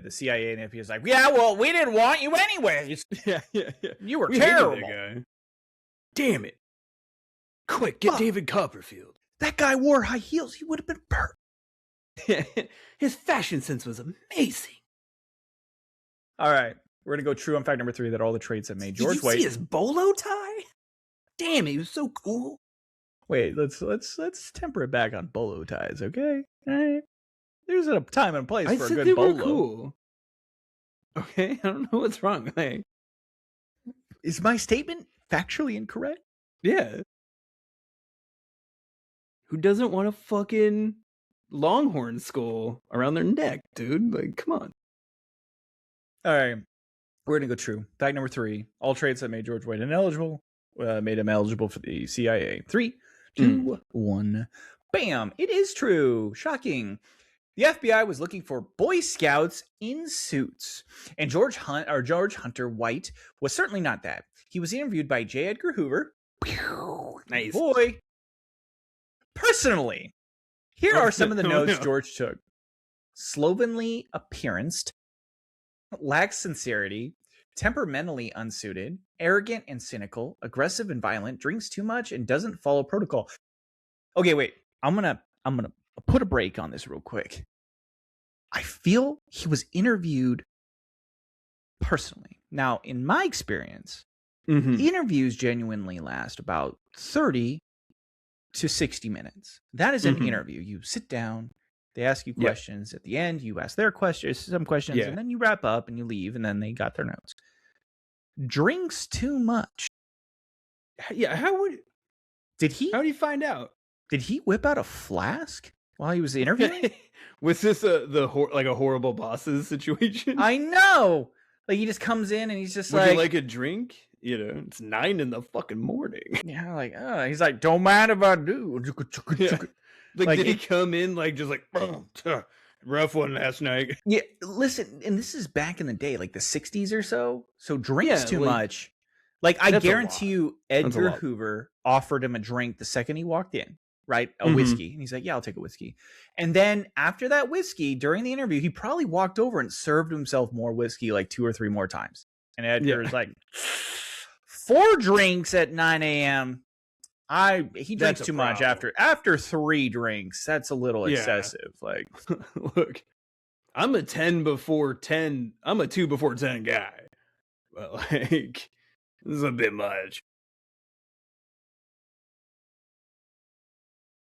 CIA, and the FBI is like, yeah, well, we didn't want you anyways. Yeah. You were terrible. That guy. Damn it! Quick, get David Copperfield. That guy wore high heels. He would have been perfect. His fashion sense was amazing. All right, we're gonna go true on fact number 3 that all the traits that made George White. Did you see his bolo tie? Damn, he was so cool. Wait, let's temper it back on bolo ties, okay? All right. There's a time and place for a good bolo. Were cool. Okay, I don't know what's wrong. Like, is my statement factually incorrect? Yeah. Who doesn't want a fucking longhorn skull around their neck, dude? Like, come on. All right, we're gonna go true. Fact number 3: all traits that made George White ineligible made him eligible for the CIA. 3, 2, 1. Bam! It is true. Shocking. The FBI was looking for Boy Scouts in suits, and George Hunter White was certainly not that. He was interviewed by J. Edgar Hoover. Nice. Boy. Personally, here are some of the notes George took. Slovenly appearance, lacks sincerity, temperamentally unsuited, arrogant and cynical, aggressive and violent, drinks too much, and doesn't follow protocol. Okay, wait. I'm gonna put a break on this real quick. I feel he was interviewed personally. Now, in my experience, the interviews genuinely last about 30 to 60 minutes. That is an interview. You sit down, they ask you questions. At the end, you ask their questions, and then you wrap up and you leave, and then they got their notes. Drinks too much. Yeah, how would he find out? Did he whip out a flask while he was interviewing? Was this a horrible bosses situation? I know. Like he just comes in and he's just Would you like a drink? It's 9 in the fucking morning. Yeah, like he's like, don't mind if I do. Yeah. Like did he come in just rough one last night? Yeah, listen, and this is back in the day, like the 60s or so. So drinks too much. Like I guarantee you, Edgar Hoover offered him a drink the second he walked in, right? A whiskey. And he's like, yeah, I'll take a whiskey. And then after that whiskey, during the interview, he probably walked over and served himself more whiskey like 2 or 3 more times. And Edgar was like, 4 drinks at 9 a.m. He drinks too much after 3 drinks. That's a little excessive. Like, look, I'm a 10 before 10. I'm a 2 before 10 guy. But like, this is a bit much.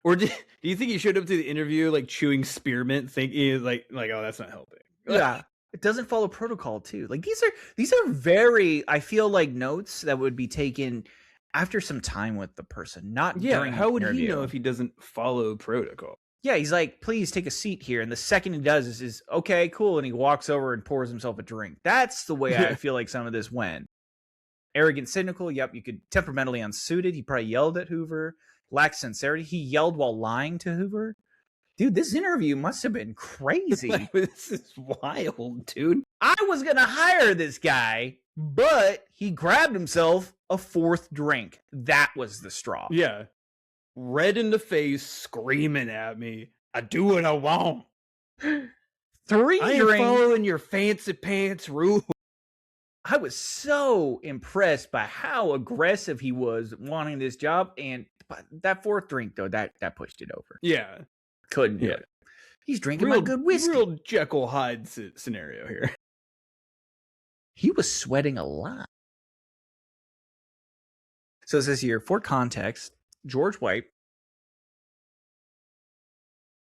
Or do you think he showed up to the interview like chewing spearmint, thinking like oh, that's not helping? Yeah. It doesn't follow protocol too. Like these are very, I feel like, notes that would be taken after some time with the person, not during how would interview. He know if he doesn't follow protocol? Yeah, he's like, please take a seat here. And the second he does is okay, cool. And he walks over and pours himself a drink. That's the way I feel like some of this went. Arrogant, cynical. Yep, you could. Temperamentally unsuited. He probably yelled at Hoover. Lacked sincerity. He yelled while lying to Hoover. Dude, this interview must have been crazy. This is wild, dude. I was going to hire this guy, but he grabbed himself a 4th drink. That was the straw. Yeah. Red in the face, screaming at me. I do what I want. 3 I ain't following your fancy pants rule. I was so impressed by how aggressive he was wanting this job. And that 4th drink, though, that pushed it over. Yeah. Couldn't do it. He's drinking my good whiskey. Real Jekyll Hyde scenario here. He was sweating a lot. So it says here, for context, George White.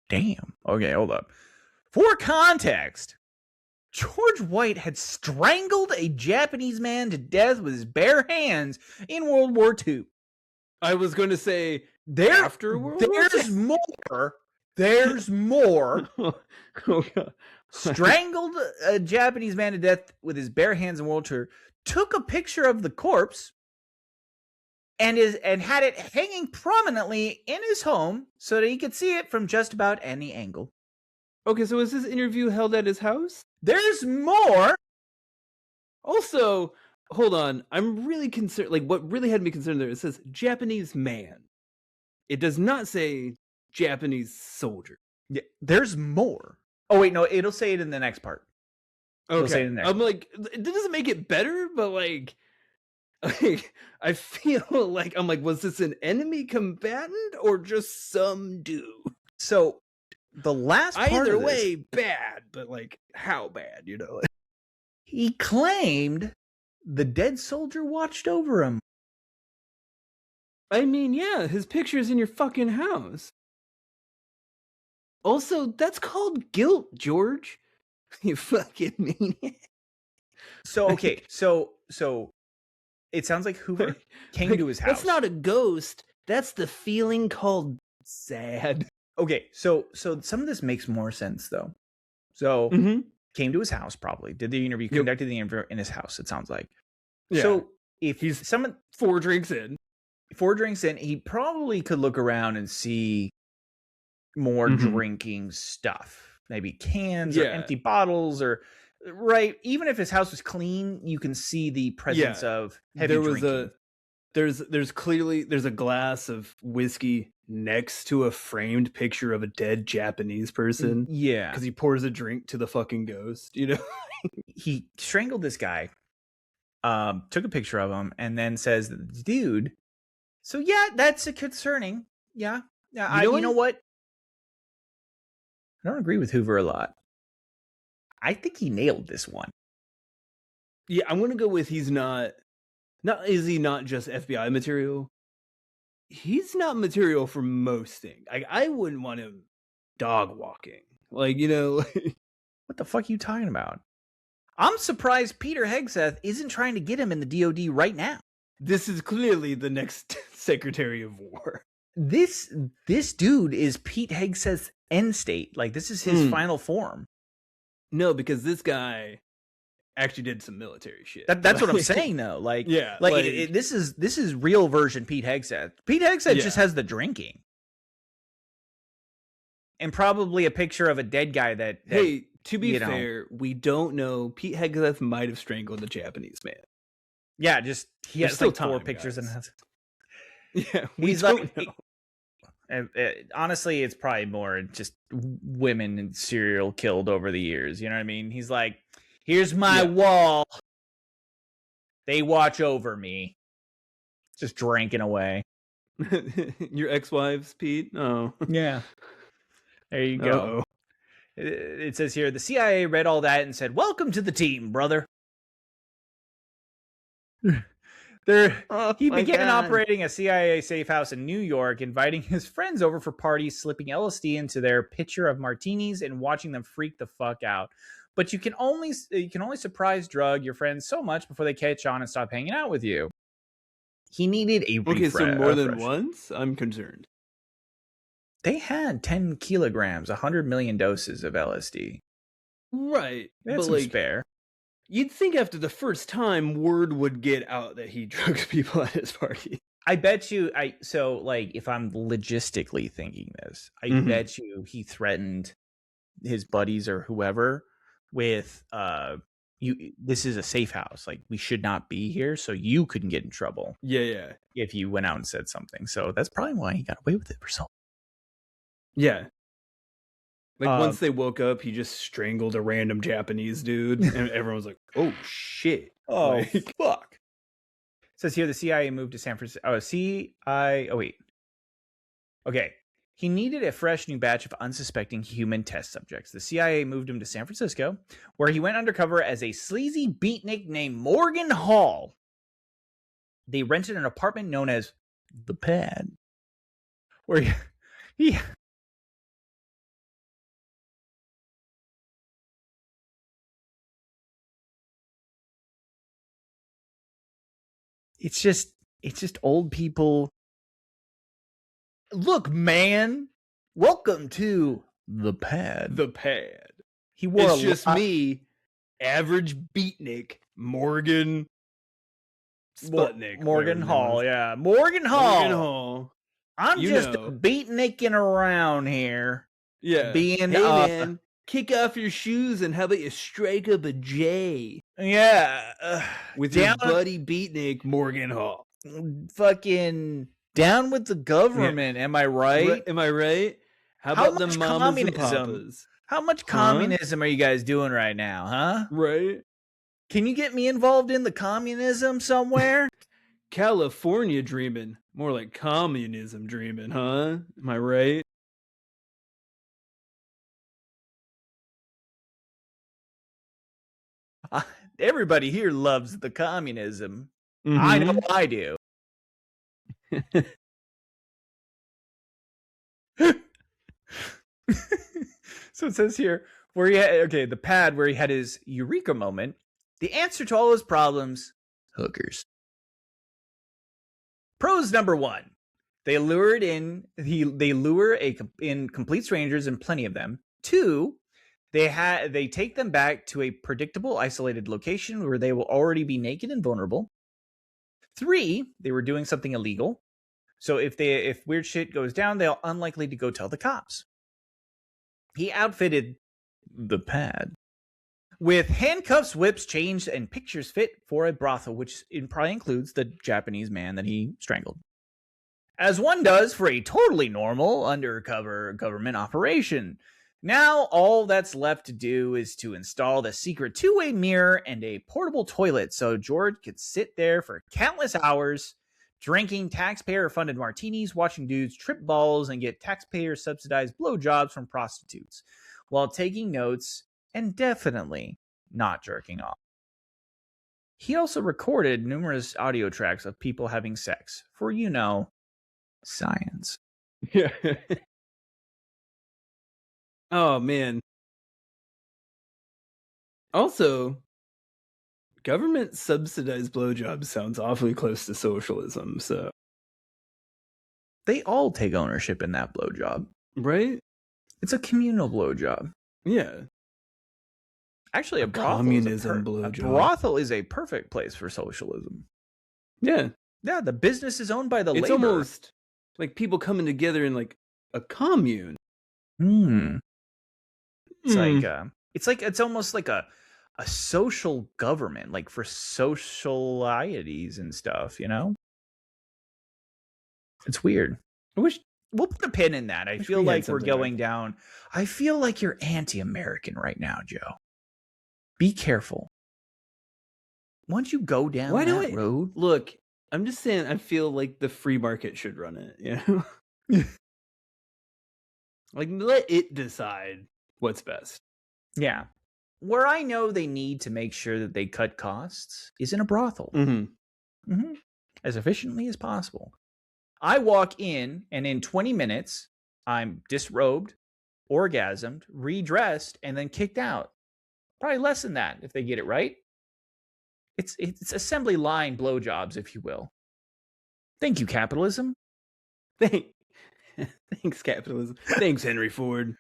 Damn. Okay, hold up. For context, George White had strangled a Japanese man to death with his bare hands in World War II. I was going to say after World War II. There's more. There's more. Oh, God. Strangled a Japanese man to death with his bare hands in World War II. Took a picture of the corpse and had it hanging prominently in his home so that he could see it from just about any angle. Okay, so was this interview held at his house? There's more. Also, hold on. I'm really concerned. Like, what really had me concerned there, it says Japanese man. It does not say Japanese soldier. Yeah, there's more. Oh, wait, no, it'll say it in the next part. Okay. I'm like, it doesn't make it better, but like I feel like, I'm like, was this an enemy combatant or just some dude? So, the last part either of this, way, bad, but like, how bad, He claimed the dead soldier watched over him. I mean, yeah, his picture's in your fucking house. Also, that's called guilt, George. You fucking maniac. So, okay, so it sounds like Hoover came to his house. That's not a ghost. That's the feeling called sad. Okay, so some of this makes more sense, though. So, came to his house, probably. Did the interview, conducted the interview in his house, it sounds like. Yeah. So, if he's 4 drinks in, he probably could look around and see more drinking stuff. Maybe cans or empty bottles or... Right, even if his house was clean, you can see the presence of heavy drinking. There's clearly a glass of whiskey next to a framed picture of a dead Japanese person. Yeah, because he pours a drink to the fucking ghost. He strangled this guy, took a picture of him, and then says, "Dude." So yeah, that's concerning. Yeah. You know what? I don't agree with Hoover a lot. I think he nailed this one. Yeah, I'm gonna go with he's not. Is he not just FBI material? He's not material for most things. I wouldn't want him dog walking. Like, what the fuck are you talking about? I'm surprised Peter Hegseth isn't trying to get him in the DOD right now. This is clearly the next Secretary of War. This dude is Pete Hegseth's end state. Like, this is his final form. No, because this guy actually did some military shit. That's what I'm saying, though. Like, yeah, this is real version Pete Hegseth. Pete Hegseth just has the drinking, and probably a picture of a dead guy. That hey, to be fair, we don't know. Pete Hegseth might have strangled a Japanese man. Yeah, just he has like 4 pictures in his. Yeah, we don't know. Honestly, it's probably more just women and serial killed over the years. You know what I mean? He's like, here's my wall. They watch over me. Just drinking away. Your ex-wives, Pete? Oh. Yeah. There you go. It says here, the CIA read all that and said, welcome to the team, brother. He began operating a CIA safe house in New York, inviting his friends over for parties, slipping LSD into their pitcher of martinis and watching them freak the fuck out. But you can only surprise drug your friends so much before they catch on and stop hanging out with you. He needed a refresh. Okay, so more than once? I'm concerned. They had 10 kilograms, 100 million doses of LSD. Right. They had some spare. You'd think after the first time, word would get out that he drugs people at his party. I bet you, if I'm logistically thinking this, I bet you he threatened his buddies or whoever with, this is a safe house. Like, we should not be here, so you couldn't get in trouble. Yeah. If you went out and said something. So that's probably why he got away with it for so long. Yeah. Like, once they woke up, he just strangled a random Japanese dude, and everyone was like, oh, shit. Oh, fuck. It says here the CIA moved to San Francisco. Okay. He needed a fresh new batch of unsuspecting human test subjects. The CIA moved him to San Francisco, where he went undercover as a sleazy beatnik named Morgan Hall. They rented an apartment known as The Pad, where he It's just old people. Look, man. Welcome to The Pad. The Pad. He wore it's just me, average beatnik, Morgan Sputnik. Morgan Hall, yeah. Morgan Hall. I'm just beatniking around here. Yeah. Being man, kick off your shoes and how about you strike up a J? Yeah. With your buddy beatnik, Morgan Hall. Fucking down with the government, am I right? Am I right? How about the mamas and papas? How much communism are you guys doing right now, huh? Right. Can you get me involved in the communism somewhere? California dreaming. More like communism dreaming, huh? Am I right? Everybody here loves the communism. I know I do. So it says here, the pad where he had his eureka moment. The answer to all his problems, hookers. Pros number 1. They lure in complete strangers and plenty of them. 2, they take them back to a predictable, isolated location where they will already be naked and vulnerable. 3, they were doing something illegal. So if weird shit goes down, they're unlikely to go tell the cops. He outfitted the pad with handcuffs, whips, chains, and pictures fit for a brothel, which probably includes the Japanese man that he strangled. As one does for a totally normal undercover government operation. Now, all that's left to do is to install the secret two-way mirror and a portable toilet so George could sit there for countless hours, drinking taxpayer-funded martinis, watching dudes trip balls, and get taxpayer-subsidized blowjobs from prostitutes, while taking notes and definitely not jerking off. He also recorded numerous audio tracks of people having sex for, science. Yeah. Oh, man. Also, government subsidized blowjobs sounds awfully close to socialism, so. they all take ownership in that blowjob. Right? It's a communal blowjob. Yeah. Actually, a brothel is a perfect place for socialism. Yeah. Yeah, the business is owned by the labor. It's almost like people coming together in like a commune. It's almost like a social government, like for socialities and stuff, you know? It's weird. I wish we'll put a pin in that. I feel like we're going down. I feel like you're anti-American right now, Joe. Be careful. Once you go down that road. Look, I'm just saying I feel like the free market should run it, you know? Like, let it decide what's best. Yeah. Where I know they need to make sure that they cut costs is in a brothel. As efficiently as possible. I walk in, and in 20 minutes, I'm disrobed, orgasmed, redressed, and then kicked out. Probably less than that if they get it right. It's assembly line blowjobs, if you will. Thank you, capitalism. Thanks, capitalism. Thanks, Henry Ford.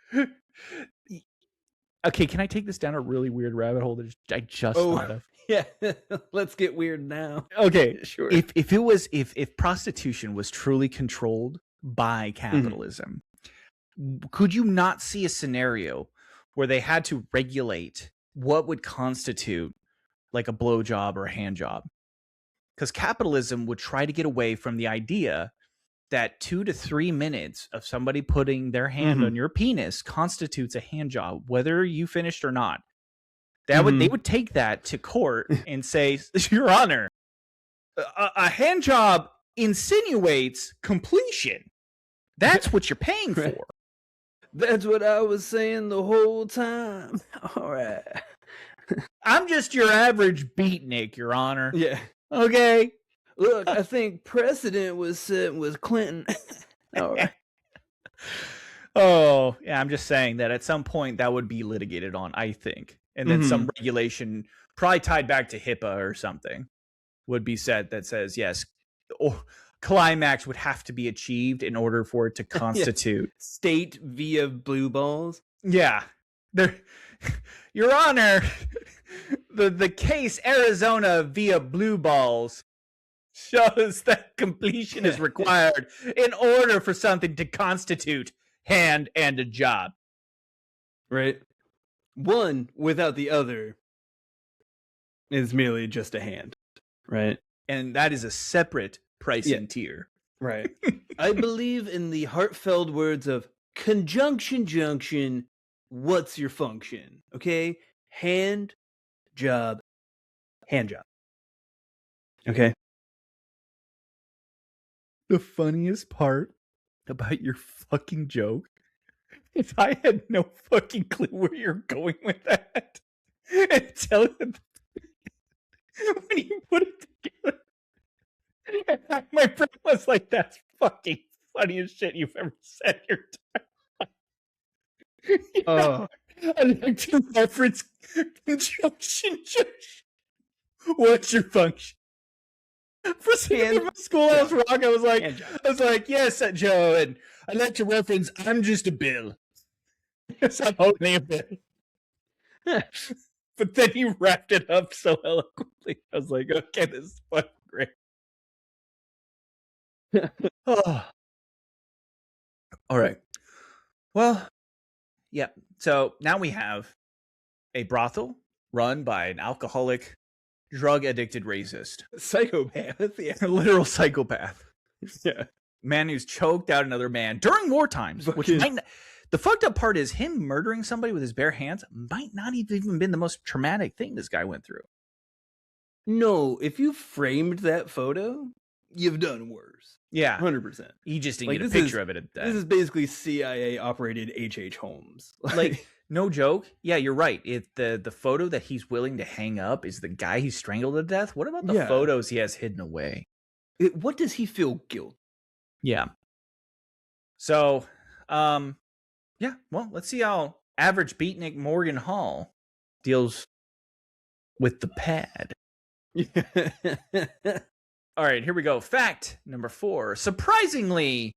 Okay, can I take this down a really weird rabbit hole that I just thought of? Yeah, let's get weird now. Okay, sure. If prostitution was truly controlled by capitalism, could you not see a scenario where they had to regulate what would constitute like a blowjob or a hand job? Because capitalism would try to get away from the idea that 2 to 3 minutes of somebody putting their hand on your penis constitutes a hand job, whether you finished or not. They would take that to court and say, Your Honor, a hand job insinuates completion. That's what you're paying for. That's what I was saying the whole time. All right. I'm just your average beatnik, Your Honor. Yeah. Okay. Look, I think precedent was set with Clinton. All right. Oh, yeah, I'm just saying that at some point that would be litigated on, I think. And then some regulation, probably tied back to HIPAA or something, would be set that says, yes, climax would have to be achieved in order for it to constitute. State via blue balls. Yeah. Your Honor, the case Arizona via blue balls shows that completion is required in order for something to constitute hand and a job. Right. One without the other is merely just a hand. Right. And that is a separate pricing tier. Right. I believe in the heartfelt words of conjunction junction. What's your function? Okay. Hand job. Hand job. Okay. The funniest part about your fucking joke is I had no fucking clue where you're going with that. Until when you put it together. My friend was like, that's fucking funniest shit you've ever said in your time. I like to reference conjunction. What's your function? For senior school, I was wrong. I was like, yes, Joe, and I'd like to reference, I'm just a bill. Yes, I'm only a bill. But then you wrapped it up so eloquently. I was like, okay, this is fucking great. Oh. All right. Well, yeah. So now we have a brothel run by an alcoholic, drug-addicted racist. Psychopath. Yeah. A literal psychopath. Yeah. Man who's choked out another man during war times. Which might not, the fucked up part is him murdering somebody with his bare hands might not even been the most traumatic thing this guy went through. No, if you framed that photo, you've done worse. Yeah. 100%. He just didn't get a picture of it at that. This is basically CIA-operated H.H. Holmes. Like, no joke. Yeah, you're right. If the photo that he's willing to hang up is the guy he strangled to death, what about the photos he has hidden away? What does he feel guilty? Yeah. So, yeah, well, let's see how average beatnik Morgan Hall deals with the pad. All right, here we go. Fact number 4. Surprisingly,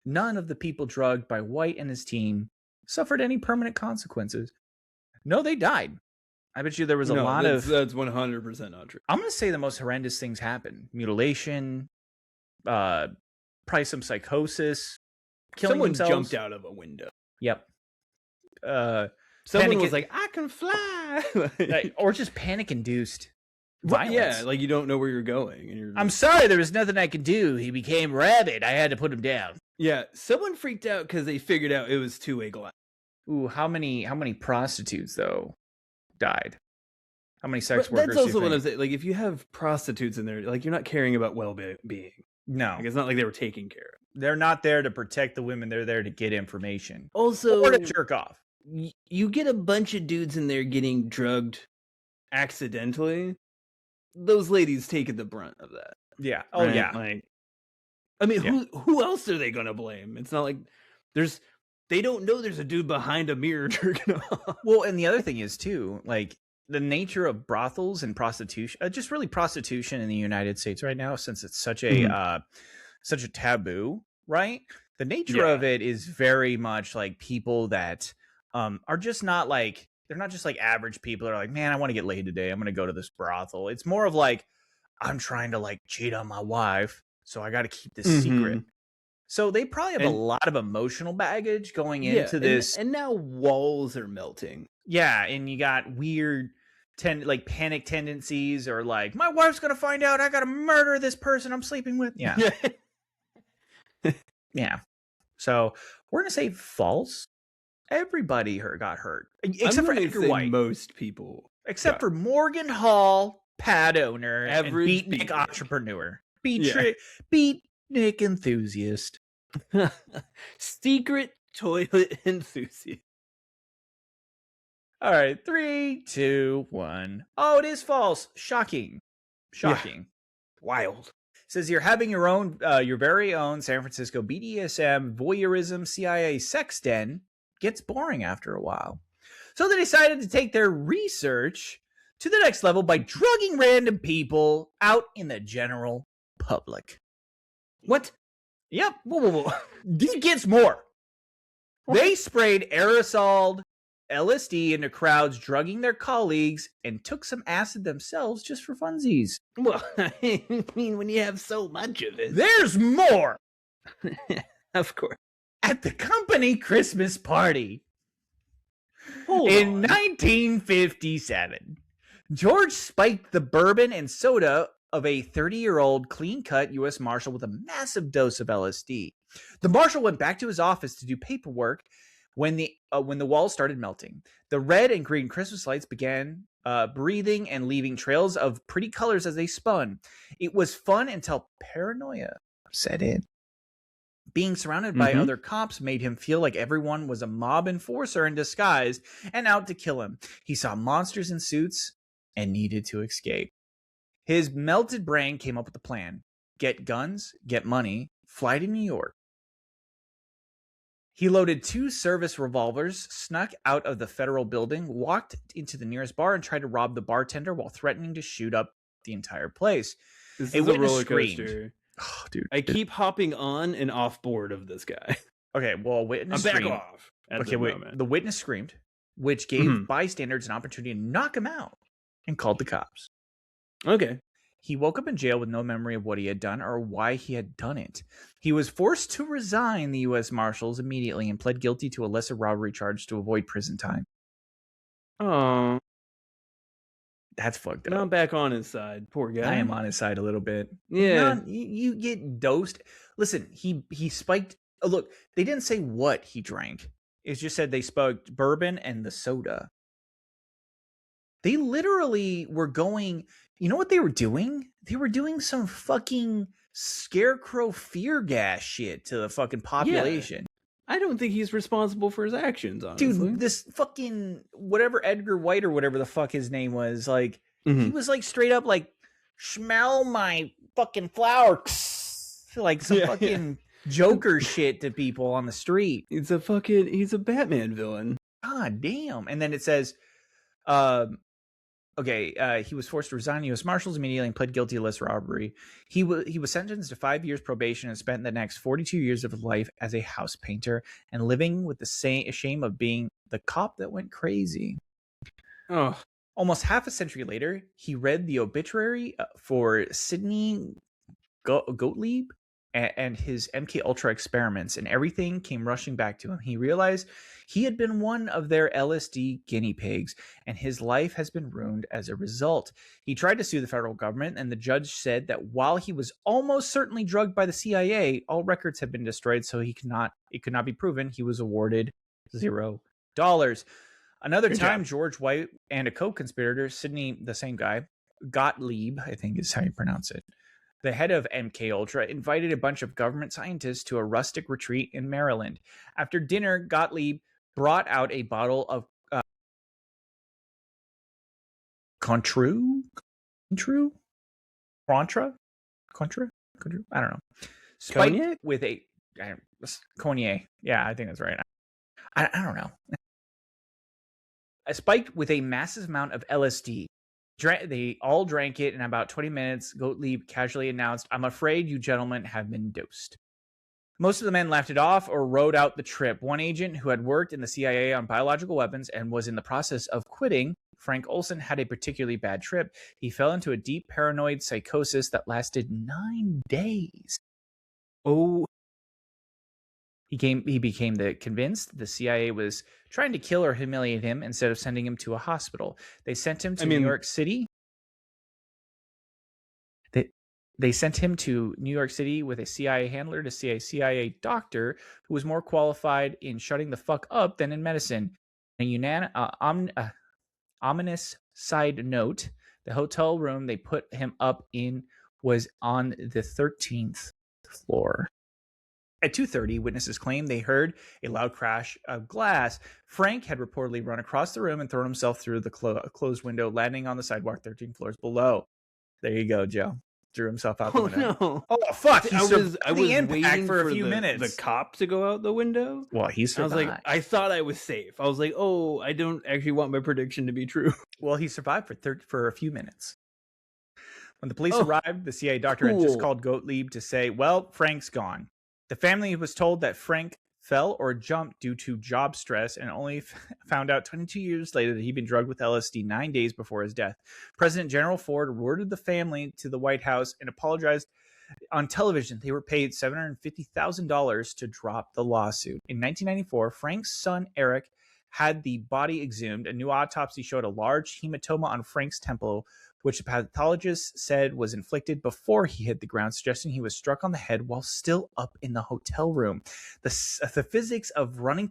None of the people drugged by White and his team suffered any permanent consequences. No, they died. I bet you there was a lot of... That's 100% not true. I'm going to say the most horrendous things happened. Mutilation, probably some psychosis, killing Someone themselves. Jumped out of a window. Yep. Someone was like, I can fly. Or just panic-induced violence. Yeah, like you don't know where you're going. And you're I'm sorry, there was nothing I could do. He became rabid. I had to put him down. Yeah, someone freaked out because they figured out it was two-way glass. Ooh, how many prostitutes, though, died? How many sex workers? That's also what I'm saying. Like, if you have prostitutes in there, like, you're not caring about well-being. No. Like, it's not like they were taken care of. They're not there to protect the women. They're there to get information. Also, or to jerk off. You get a bunch of dudes in there getting drugged accidentally. Those ladies taking the brunt of that. Yeah. Oh, right? yeah. Like, I mean, who else are they going to blame? It's not like they don't know there's a dude behind a mirror jerking off. Well, and the other thing is, too, like, the nature of brothels and prostitution, just really prostitution in the United States right now, since it's such a taboo, right? The nature of it is very much like people that are just not like, they're not just like average people are like, man, I want to get laid today. I'm going to go to this brothel. It's more of like, I'm trying to like cheat on my wife, so I got to keep this secret. So they probably have a lot of emotional baggage going into this. And now walls are melting. Yeah, and you got weird like panic tendencies, or like, my wife's going to find out I got to murder this person I'm sleeping with. Yeah. Yeah. So we're going to say false. Everybody got hurt. Except for Edgar White. Most people. Except for Morgan Hall, pad owner, average and beatnik entrepreneur. Beatnik enthusiast. Secret toilet enthusiast. All right, 3, 2, 1. Oh, it is false. Shocking. Yeah. Wild. It says you're having your very own San Francisco BDSM, voyeurism, CIA sex den gets boring after a while. So they decided to take their research to the next level by drugging random people out in the general public. What? Yep. Whoa. It gets more. They sprayed aerosol LSD into crowds, drugging their colleagues, and took some acid themselves just for funsies. Well, I mean, when you have so much of it. There's more! Of course. At the company Christmas party. In 1957, George spiked the bourbon and soda of a 30-year-old clean-cut U.S. Marshal with a massive dose of LSD. The Marshal went back to his office to do paperwork when the walls started melting. The red and green Christmas lights began breathing and leaving trails of pretty colors as they spun. It was fun until paranoia set in. Being surrounded by other cops made him feel like everyone was a mob enforcer in disguise and out to kill him. He saw monsters in suits and needed to escape. His melted brain came up with a plan. Get guns, get money, fly to New York. He loaded 2 service revolvers, snuck out of the federal building, walked into the nearest bar, and tried to rob the bartender while threatening to shoot up the entire place. This is a roller coaster. Oh, dude. I keep hopping on and off board of this guy. Okay, well, a witness screamed. Back off. The witness screamed, which gave bystanders an opportunity to knock him out, and called the cops. Okay. He woke up in jail with no memory of what he had done or why he had done it. He was forced to resign the U.S. Marshals immediately and pled guilty to a lesser robbery charge to avoid prison time. Oh. That's fucked up. Now I'm back on his side. Poor guy. I am on his side a little bit. Yeah. You get dosed. Listen, he spiked. Oh, look, they didn't say what he drank. It just said they spiked bourbon and the soda. They literally were going... You know what they were doing? They were doing some fucking scarecrow fear gas shit to the fucking population. I don't think he's responsible for his actions, honestly. Dude, this fucking whatever Edgar White or whatever the fuck his name was, like, he was like straight up like, smell my fucking flower. Like some fucking Joker shit to people on the street. He's a Batman villain. God damn. And then it says, He was forced to resign U.S. Marshals immediately and pled guilty to list robbery. He was sentenced to 5 years probation and spent the next 42 years of his life as a house painter and living with the shame of being the cop that went crazy. Oh. Almost half a century later, he read the obituary for Sidney Gottlieb and his MK Ultra experiments, and everything came rushing back to him. He realized he had been one of their LSD guinea pigs, and his life has been ruined as a result. He tried to sue the federal government, and the judge said that while he was almost certainly drugged by the CIA, all records had been destroyed, so it could not be proven. He was awarded $0. Another time, George White and a co-conspirator, Sidney, the same guy, Gottlieb, I think is how you pronounce it, the head of MK Ultra, invited a bunch of government scientists to a rustic retreat in Maryland. After dinner, Gottlieb brought out a bottle of Contra? I don't know. Cognac? With a cognac. Yeah, I think that's right. I don't know. Spiked with a massive amount of LSD. They all drank it in about 20 minutes. Gottlieb casually announced, "I'm afraid you gentlemen have been dosed." Most of the men laughed it off or rode out the trip. One agent who had worked in the CIA on biological weapons and was in the process of quitting, Frank Olson, had a particularly bad trip. He fell into a deep paranoid psychosis that lasted 9 days. Oh. He became convinced the CIA was trying to kill or humiliate him instead of sending him to a hospital. They sent him to New York City. They sent him to New York City with a CIA handler to see a CIA doctor who was more qualified in shutting the fuck up than in medicine. Ominous side note, the hotel room they put him up in was on the 13th floor. At 2:30, witnesses claimed they heard a loud crash of glass. Frank had reportedly run across the room and thrown himself through the closed window, landing on the sidewalk 13 floors below. There you go, Joe. Threw himself out the window. No. Oh, fuck. I was waiting for a few minutes. The cop to go out the window. Well, he survived. I was like, I thought I was safe. I was like, oh, I don't actually want my prediction to be true. Well, he survived for a few minutes. When the police arrived, the CIA doctor had just called Gottlieb to say, well, Frank's gone. The family was told that Frank fell or jumped due to job stress and only found out 22 years later that he'd been drugged with LSD 9 days before his death. President General Ford alerted the family to the White House and apologized on television. They were paid $750,000 to drop the lawsuit. In 1994, Frank's son, Eric, had the body exhumed. A new autopsy showed a large hematoma on Frank's temple, which the pathologist said was inflicted before he hit the ground, suggesting he was struck on the head while still up in the hotel room. The physics of running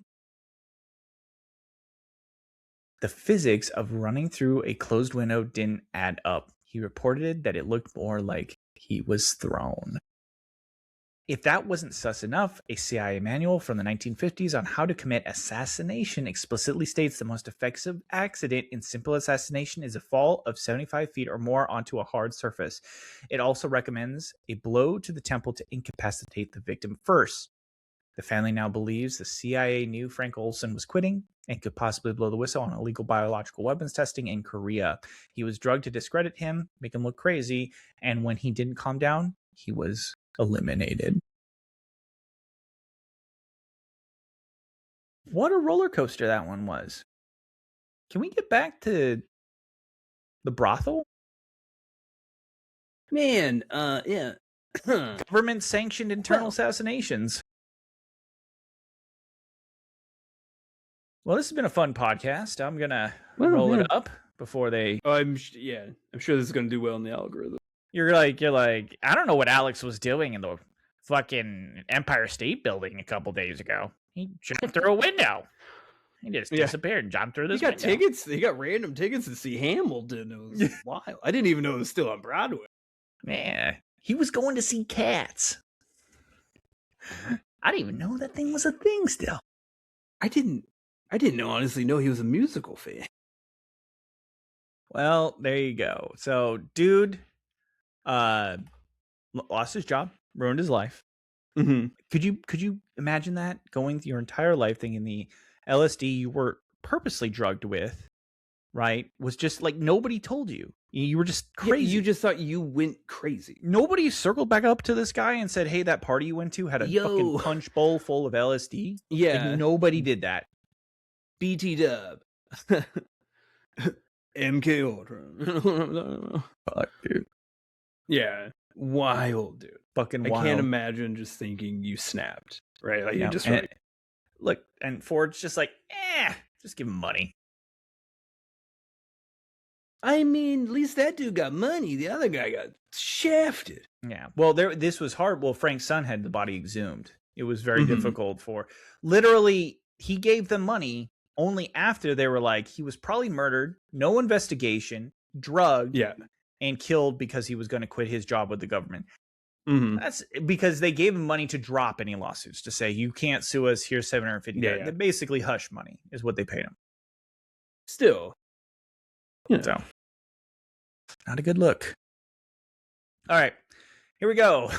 through a closed window didn't add up. He reported that it looked more like he was thrown. If that wasn't sus enough, a CIA manual from the 1950s on how to commit assassination explicitly states the most effective accident in simple assassination is a fall of 75 feet or more onto a hard surface. It also recommends a blow to the temple to incapacitate the victim first. The family now believes the CIA knew Frank Olson was quitting and could possibly blow the whistle on illegal biological weapons testing in Korea. He was drugged to discredit him, make him look crazy, and when he didn't calm down, he was eliminated. What a roller coaster that one was. Can we get back to the brothel? Man, yeah. Government sanctioned internal assassinations. Well, this has been a fun podcast. I'm gonna roll it up before they. I'm sure this is gonna do well in the algorithm. You're like, I don't know what Alex was doing in the fucking Empire State Building a couple days ago. He jumped through a window. He just disappeared and jumped through this window. He got tickets. He got random tickets to see Hamilton. It was wild. I didn't even know it was still on Broadway. Yeah, he was going to see Cats. I didn't even know that thing was a thing still. I didn't honestly know he was a musical fan. Well, there you go. So, dude, lost his job, ruined his life. Mm-hmm. Could you imagine that, going through your entire life thinking the LSD you were purposely drugged with right, was just like nobody told you. You were just crazy. Yeah, you just thought you went crazy. Nobody circled back up to this guy and said, hey, that party you went to had a fucking punch bowl full of LSD. Yeah. Like, nobody did that. BT dub. MK Ultra. Fuck, dude. Yeah. Wild, dude. Fucking wild. I can't imagine just thinking you snapped. Right? Like, you just like... Look, and Ford's just like, just give him money. I mean, at least that dude got money. The other guy got shafted. Yeah. Well, this was hard. Well, Frank's son had the body exhumed. It was very difficult for... Literally, he gave them money only after they were like, he was probably murdered, no investigation, drugged, and killed because he was going to quit his job with the government. That's because they gave him money to drop any lawsuits, to say, you can't sue us, here's $750. They basically hush money is what they paid him. Still. So, not a good look. All right, here we go.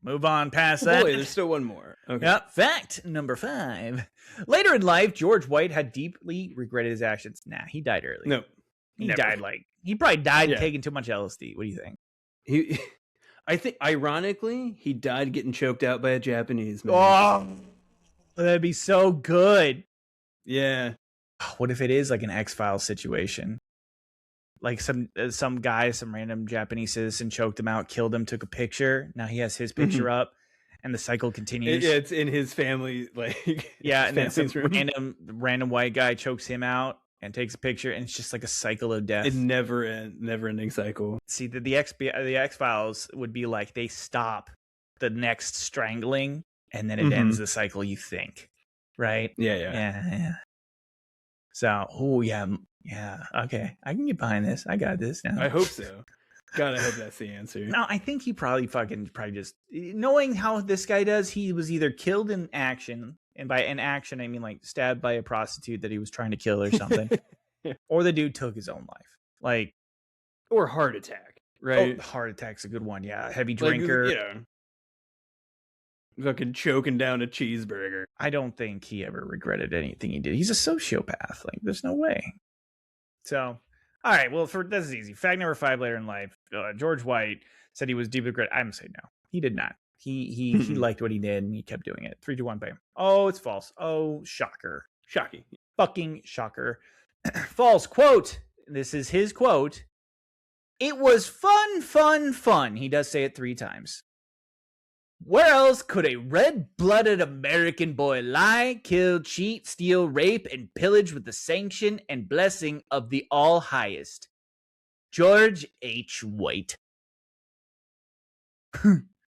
Move on past that. Boy, there's still one more. Okay. Yeah. Fact number 5. Later in life, George White had deeply regretted his actions. Nah, he died early. No. He died he probably died taking too much LSD. What do you think? I think, ironically, he died getting choked out by a Japanese man. Oh, that'd be so good. Yeah. What if it is like an X-Files situation? Like some guy, some random Japanese citizen choked him out, killed him, took a picture. Now he has his picture up, and the cycle continues. It's in his family, like and then some random white guy chokes him out and takes a picture, and it's just like a cycle of death. It never ending cycle. See, the X-Files would be like they stop the next strangling, and then it ends the cycle. You think, right? Yeah. So, okay, I can get behind this. I got this now. I hope so. God, I hope that's the answer. No, I think he probably just, knowing how this guy does, he was either killed in action, and by in action I mean like stabbed by a prostitute that he was trying to kill or something, or the dude took his own life, like, or heart attack, right? Oh, heart attack's a good one. Yeah, heavy drinker. Like, fucking choking down a cheeseburger. I don't think he ever regretted anything he did. He's a sociopath. Like, there's no way. So, all right. Well, this is easy. Fact number 5. Later in life, George White said he was deeply regret. I'm gonna say no. He did not. He liked what he did and he kept doing it. 3, 2, 1, bam. Oh, it's false. Oh, shocker. Shocking. Fucking shocker. False. Quote. This is his quote. It was fun, fun, fun. He does say it 3 times. Where else could a red-blooded American boy lie, kill, cheat, steal, rape, and pillage with the sanction and blessing of the All-Highest? George H. White.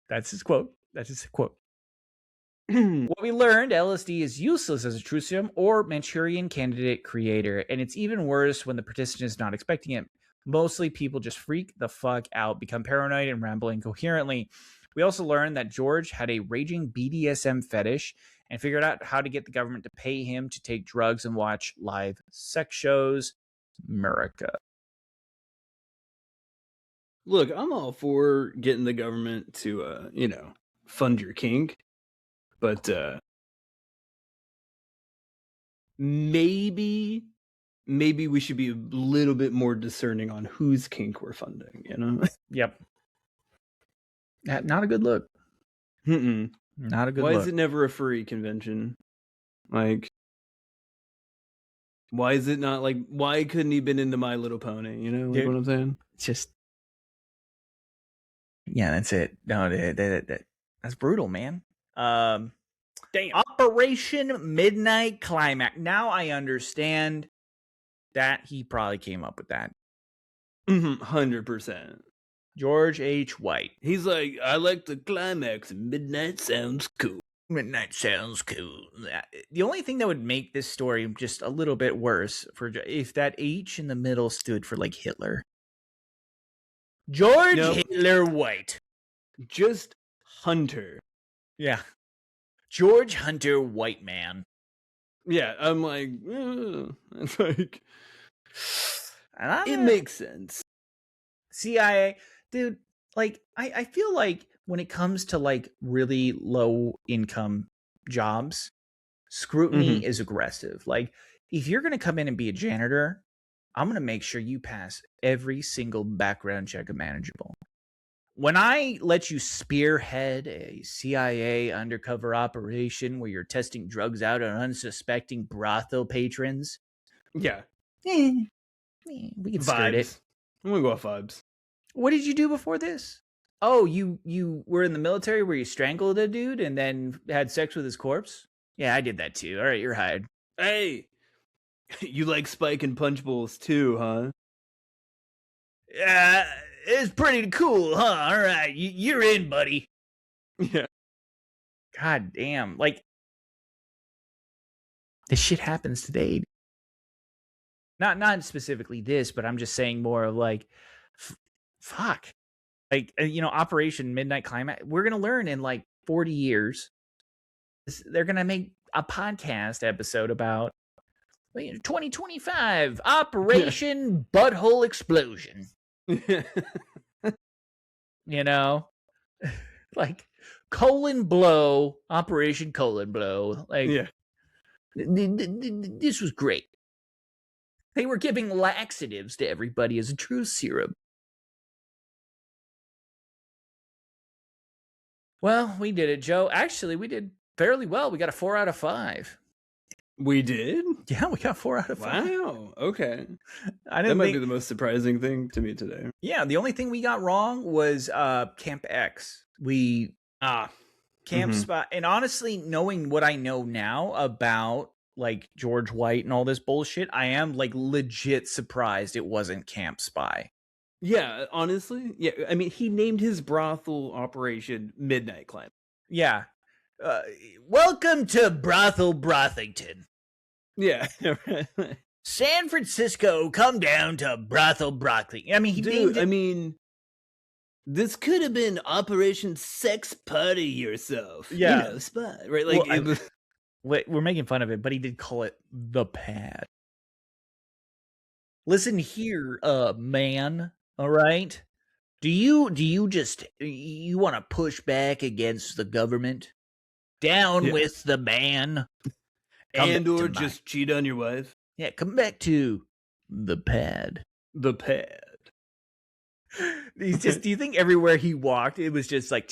That's his quote. What we learned, LSD is useless as a truth serum or Manchurian candidate creator, and it's even worse when the participant is not expecting it. Mostly people just freak the fuck out, become paranoid, and ramble incoherently. We also learned that George had a raging BDSM fetish and figured out how to get the government to pay him to take drugs and watch live sex shows. America. Look, I'm all for getting the government to, fund your kink. But maybe we should be a little bit more discerning on whose kink we're funding, Yep. Not a good look. Not a good look. Why is it never a furry convention? Like, why is it not like, why couldn't he been into My Little Pony? Dude, what I'm saying? It's just, yeah, that's it. No, that's brutal, man. Damn. Operation Midnight Climax. Now I understand that he probably came up with that. 100%. George H. White. He's like, I like the climax. Midnight sounds cool. Midnight sounds cool. The only thing that would make this story just a little bit worse if that H in the middle stood for like Hitler. George Hitler White. Just Hunter. Yeah. George Hunter White man. Yeah, I'm like, it's like, it makes sense. CIA, dude, like, I feel like when it comes to like really low income jobs, scrutiny is aggressive. Like, if you're going to come in and be a janitor, I'm going to make sure you pass every single background check imaginable. When I let you spearhead a CIA undercover operation where you're testing drugs out on unsuspecting brothel patrons, Yeah. we can skirt it. I'm gonna go off vibes. What did you do before this? Oh, you were in the military where you strangled a dude and then had sex with his corpse? Yeah, I did that too. All right, you're hired. Hey, you like spike and punch bowls too, huh? Yeah, it's pretty cool, huh? All right, you're in, buddy. Yeah. God damn, like this shit happens today. Not specifically this, but I'm just saying more of like, fuck. Like, Operation Midnight Climax. We're gonna learn in like 40 years. They're gonna make a podcast episode about 2025 Operation Butthole Explosion. Like colon blow, Operation Colon Blow. Like, yeah. This was great. They were giving laxatives to everybody as a truth serum. Well, we did it, Joe. Actually, we did fairly well. We got a 4 out of 5. We did? Yeah, we got 4 out of 5. Wow. Okay. That might be the most surprising thing to me today. Yeah, the only thing we got wrong was Camp X. Camp Spy. And honestly, knowing what I know now about like George White and all this bullshit, I am like legit surprised it wasn't Camp Spy. Yeah, honestly. Yeah, I mean, he named his brothel Operation Midnight Climax. Yeah. Welcome to Brothel Brothington. Yeah. San Francisco, come down to Brothel Brothington. I mean, this could have been Operation Sex Party Yourself. Yeah. Spy, right? Like, we're making fun of it, but he did call it the pad. Listen here, man. All right. Do you want to push back against the government? Down with the man. Or just cheat on your wife? Yeah, come back to the pad. The pad. He's just. Do you think everywhere he walked, it was just like?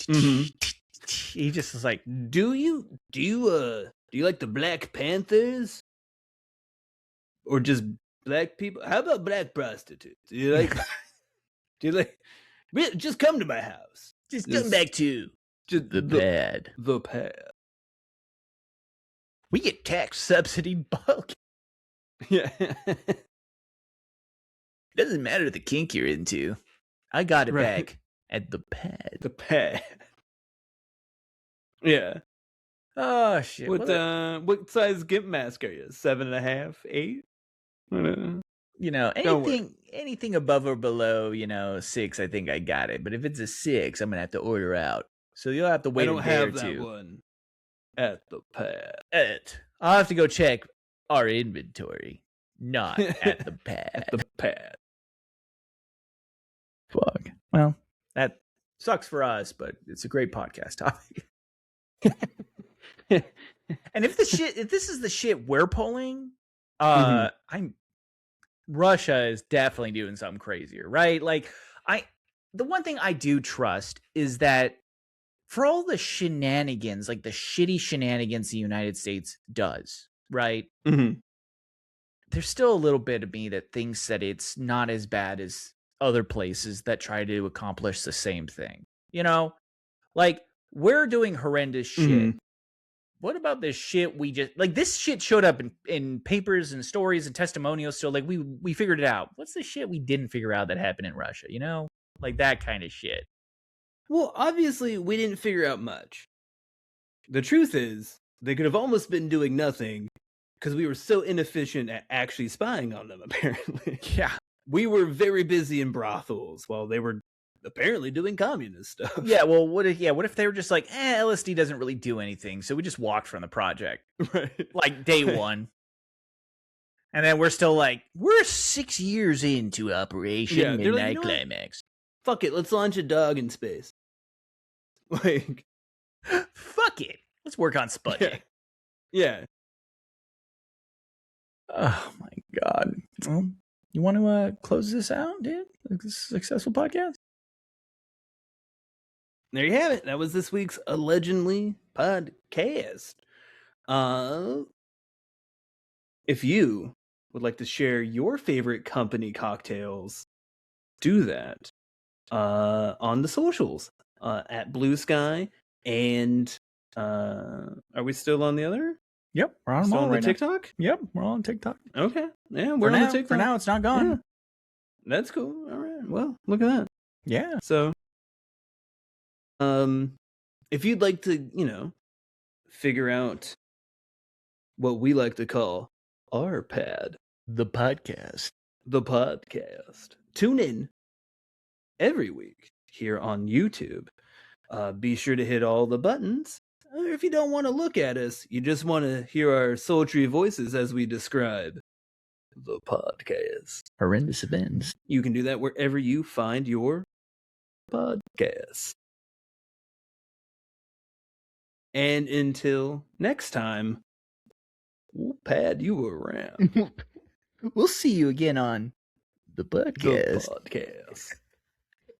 He just was like, do you like the Black Panthers, or just black people? How about black prostitutes? Do you like? Just come to my house. Just come back to the pad. The pad. We get tax subsidy bulk. Yeah. Doesn't matter the kink you're into. I got it back at the pad. The pad. Yeah. Oh shit. What size gimp mask are you? 7.5, 8? Anything above or below, 6, I think I got it. But if it's a 6, I'm gonna have to order out. So you'll have to wait a day or two. I don't have that one at the pad. I'll have to go check our inventory. Not at the pad. At the pad. Fuck. Well, that sucks for us, but it's a great podcast topic. And if this is the shit we're pulling, Russia is definitely doing something crazier, right? Like, the one thing I do trust is that for all the shenanigans, like the shitty shenanigans the United States does, right? There's still a little bit of me that thinks that it's not as bad as other places that try to accomplish the same thing. Like, we're doing horrendous shit. What about this shit we just like? This shit showed up in papers and stories and testimonials. So like we figured it out. What's the shit we didn't figure out that happened in Russia? Like that kind of shit. Well, obviously we didn't figure out much. The truth is they could have almost been doing nothing because we were so inefficient at actually spying on them. Apparently, yeah, we were very busy in brothels while they were apparently doing communist stuff. Yeah, well, what if they were just like, LSD doesn't really do anything, so we just walked from the project. Right. Like day one. And then we're still like, we're 6 years into Operation Midnight Climax. Fuck it, let's launch a dog in space. Like, fuck it. Let's work on Sputnik. Yeah. Oh my god. You want to close this out, dude? This successful podcast? There you have it. That was this week's Allegendly podcast. If you would like to share your favorite company cocktails, do that on the socials at Blue Sky. And are we still on the other? Yep, we're on them all on right the TikTok. Now. Yep, we're on TikTok. Okay, yeah, we're on the TikTok. For now, it's not gone. Yeah. That's cool. All right. Well, look at that. Yeah. So, if you'd like to, figure out what we like to call our pad, the podcast, tune in every week here on YouTube. Be sure to hit all the buttons. Or if you don't want to look at us, you just want to hear our sultry voices as we describe the podcast. Horrendous events. You can do that wherever you find your podcast. And until next time, we'll pad you around. We'll see you again on the podcast.